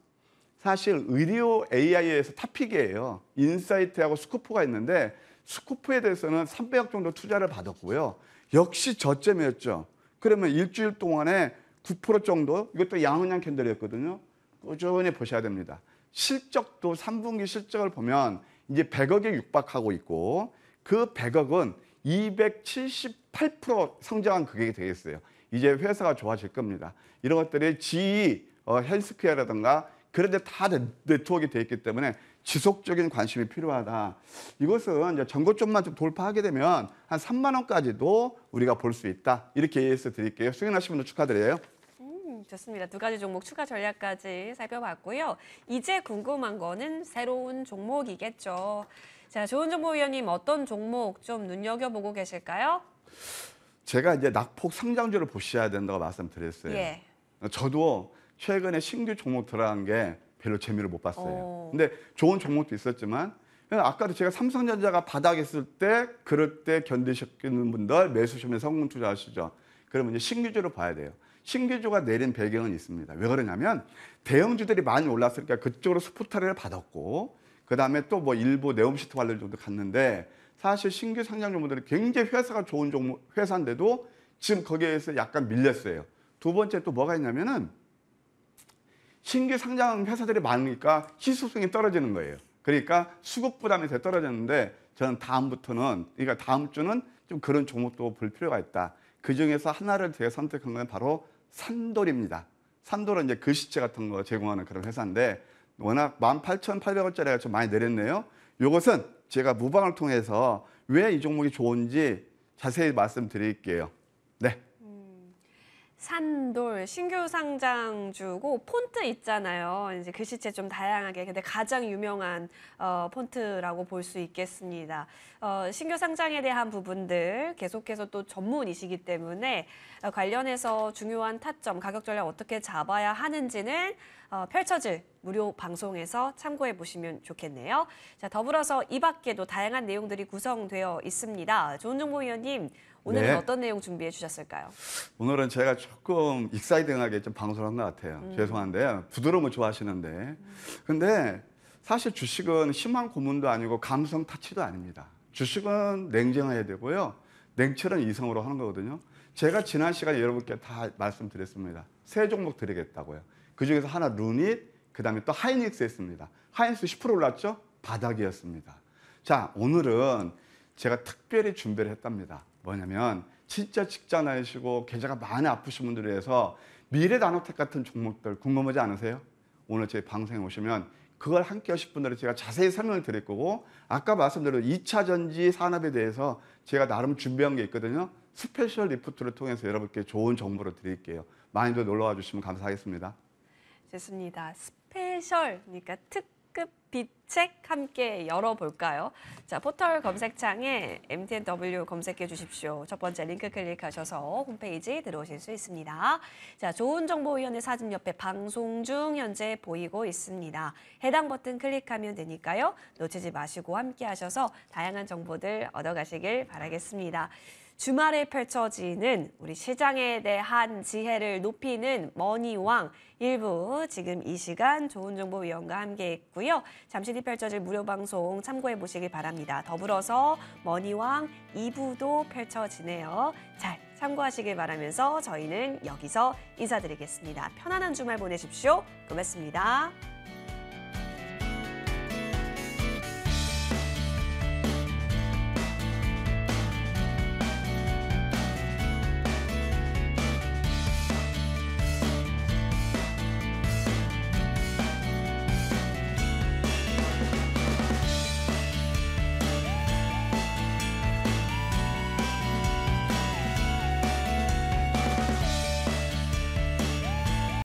사실 의료 AI에서 탑픽이에요. 인사이트하고 스쿠프가 있는데 스쿠프에 대해서는 300억 정도 투자를 받았고요. 역시 저점이었죠. 그러면 일주일 동안에 9% 정도, 이것도 양은양 캔들이었거든요. 꾸준히 보셔야 됩니다. 실적도 3분기 실적을 보면 이제 100억에 육박하고 있고 그 100억은 278% 성장한 금액이 되겠어요. 이제 회사가 좋아질 겁니다. 이런 것들이 GE, 헬스케어라든가 그런 데 다 네트워크가 되어 있기 때문에 지속적인 관심이 필요하다. 이것은 이제 전고점만 좀 돌파하게 되면 한 3만 원까지도 우리가 볼 수 있다. 이렇게 예의해서 드릴게요. 수익나신 분들 축하드려요. 좋습니다. 두 가지 종목 추가 전략까지 살펴봤고요. 이제 궁금한 거는 새로운 종목이겠죠. 자, 좋은 정보위원님 어떤 종목 좀 눈여겨보고 계실까요? 제가 이제 낙폭 상장주를 보셔야 된다고 말씀드렸어요. 예. 저도 최근에 신규 종목 들어간 게 별로 재미를 못 봤어요. 오. 근데 좋은 종목도 있었지만 아까도 제가 삼성전자가 바닥에 있을 때 그럴 때 견디시는 분들 매수시면 성공 투자하시죠. 그러면 이제 신규주를 봐야 돼요. 신규주가 내린 배경은 있습니다. 왜 그러냐면 대형주들이 많이 올랐으니까 그쪽으로 스포트를 받았고 그다음에 또 뭐 일부 네옴시트 관련 정도 갔는데 사실 신규 상장 종목들이 굉장히 회사가 좋은 종목 회사인데도 지금 거기에서 약간 밀렸어요. 두 번째 또 뭐가 있냐면은 신규 상장 회사들이 많으니까 희소성이 떨어지는 거예요. 그러니까 수급 부담이 더 떨어졌는데 저는 다음부터는 그러니까 다음 주는 좀 그런 종목도 볼 필요가 있다. 그 중에서 하나를 제가 선택한 건 바로 산돌입니다. 산돌은 이제 글씨체 같은 거 제공하는 그런 회사인데 워낙 18,800원짜리가 좀 많이 내렸네요. 이것은 제가 무방을 통해서 왜 이 종목이 좋은지 자세히 말씀드릴게요. 네. 산돌 신규 상장주고 폰트 있잖아요. 이제 글씨체 좀 다양하게 근데 가장 유명한 폰트라고 볼 수 있겠습니다. 신규 상장에 대한 부분들 계속해서 또 전문이시기 때문에 관련해서 중요한 타점, 가격 전략 어떻게 잡아야 하는지는 펼쳐질 무료 방송에서 참고해 보시면 좋겠네요. 자, 더불어서 이 밖에도 다양한 내용들이 구성되어 있습니다. 좋은정보위원님, 오늘은 네. 어떤 내용 준비해 주셨을까요? 오늘은 제가 조금 익사이딩하게 좀 방송을 한 것 같아요. 죄송한데요. 부드러운 거 좋아하시는데. 근데 사실 주식은 심한 고문도 아니고 감성 타치도 아닙니다. 주식은 냉정해야 되고요. 냉철한 이성으로 하는 거거든요. 제가 지난 시간에 여러분께 다 말씀드렸습니다. 세 종목 드리겠다고요. 그중에서 하나 루닛, 그다음에 또 하이닉스 했습니다. 하이닉스 10% 올랐죠? 바닥이었습니다. 자, 오늘은 제가 특별히 준비를 했답니다. 뭐냐면 진짜 직장 다니시고 계좌가 많이 아프신 분들을 위해서 미래나노텍 같은 종목들 궁금하지 않으세요? 오늘 제 방송에 오시면 그걸 함께 하실 분들은 제가 자세히 설명을 드릴 거고 아까 말씀드린 2차 전지 산업에 대해서 제가 나름 준비한 게 있거든요. 스페셜 리포트를 통해서 여러분께 좋은 정보를 드릴게요. 많이들 놀러와 주시면 감사하겠습니다. 좋습니다. 스페셜, 그러니까 특급 비책 함께 열어볼까요? 자, 포털 검색창에 MTNW 검색해 주십시오. 첫 번째 링크 클릭하셔서 홈페이지 들어오실 수 있습니다. 자, 좋은정보위원회 사진 옆에 방송 중 현재 보이고 있습니다. 해당 버튼 클릭하면 되니까요. 놓치지 마시고 함께 하셔서 다양한 정보들 얻어가시길 바라겠습니다. 주말에 펼쳐지는 우리 시장에 대한 지혜를 높이는 머니왕 일부 지금 이 시간 좋은정보위원과 함께 했고요. 잠시 뒤 펼쳐질 무료 방송 참고해 보시길 바랍니다. 더불어서 머니왕 2부도 펼쳐지네요. 잘 참고하시길 바라면서 저희는 여기서 인사드리겠습니다. 편안한 주말 보내십시오. 고맙습니다.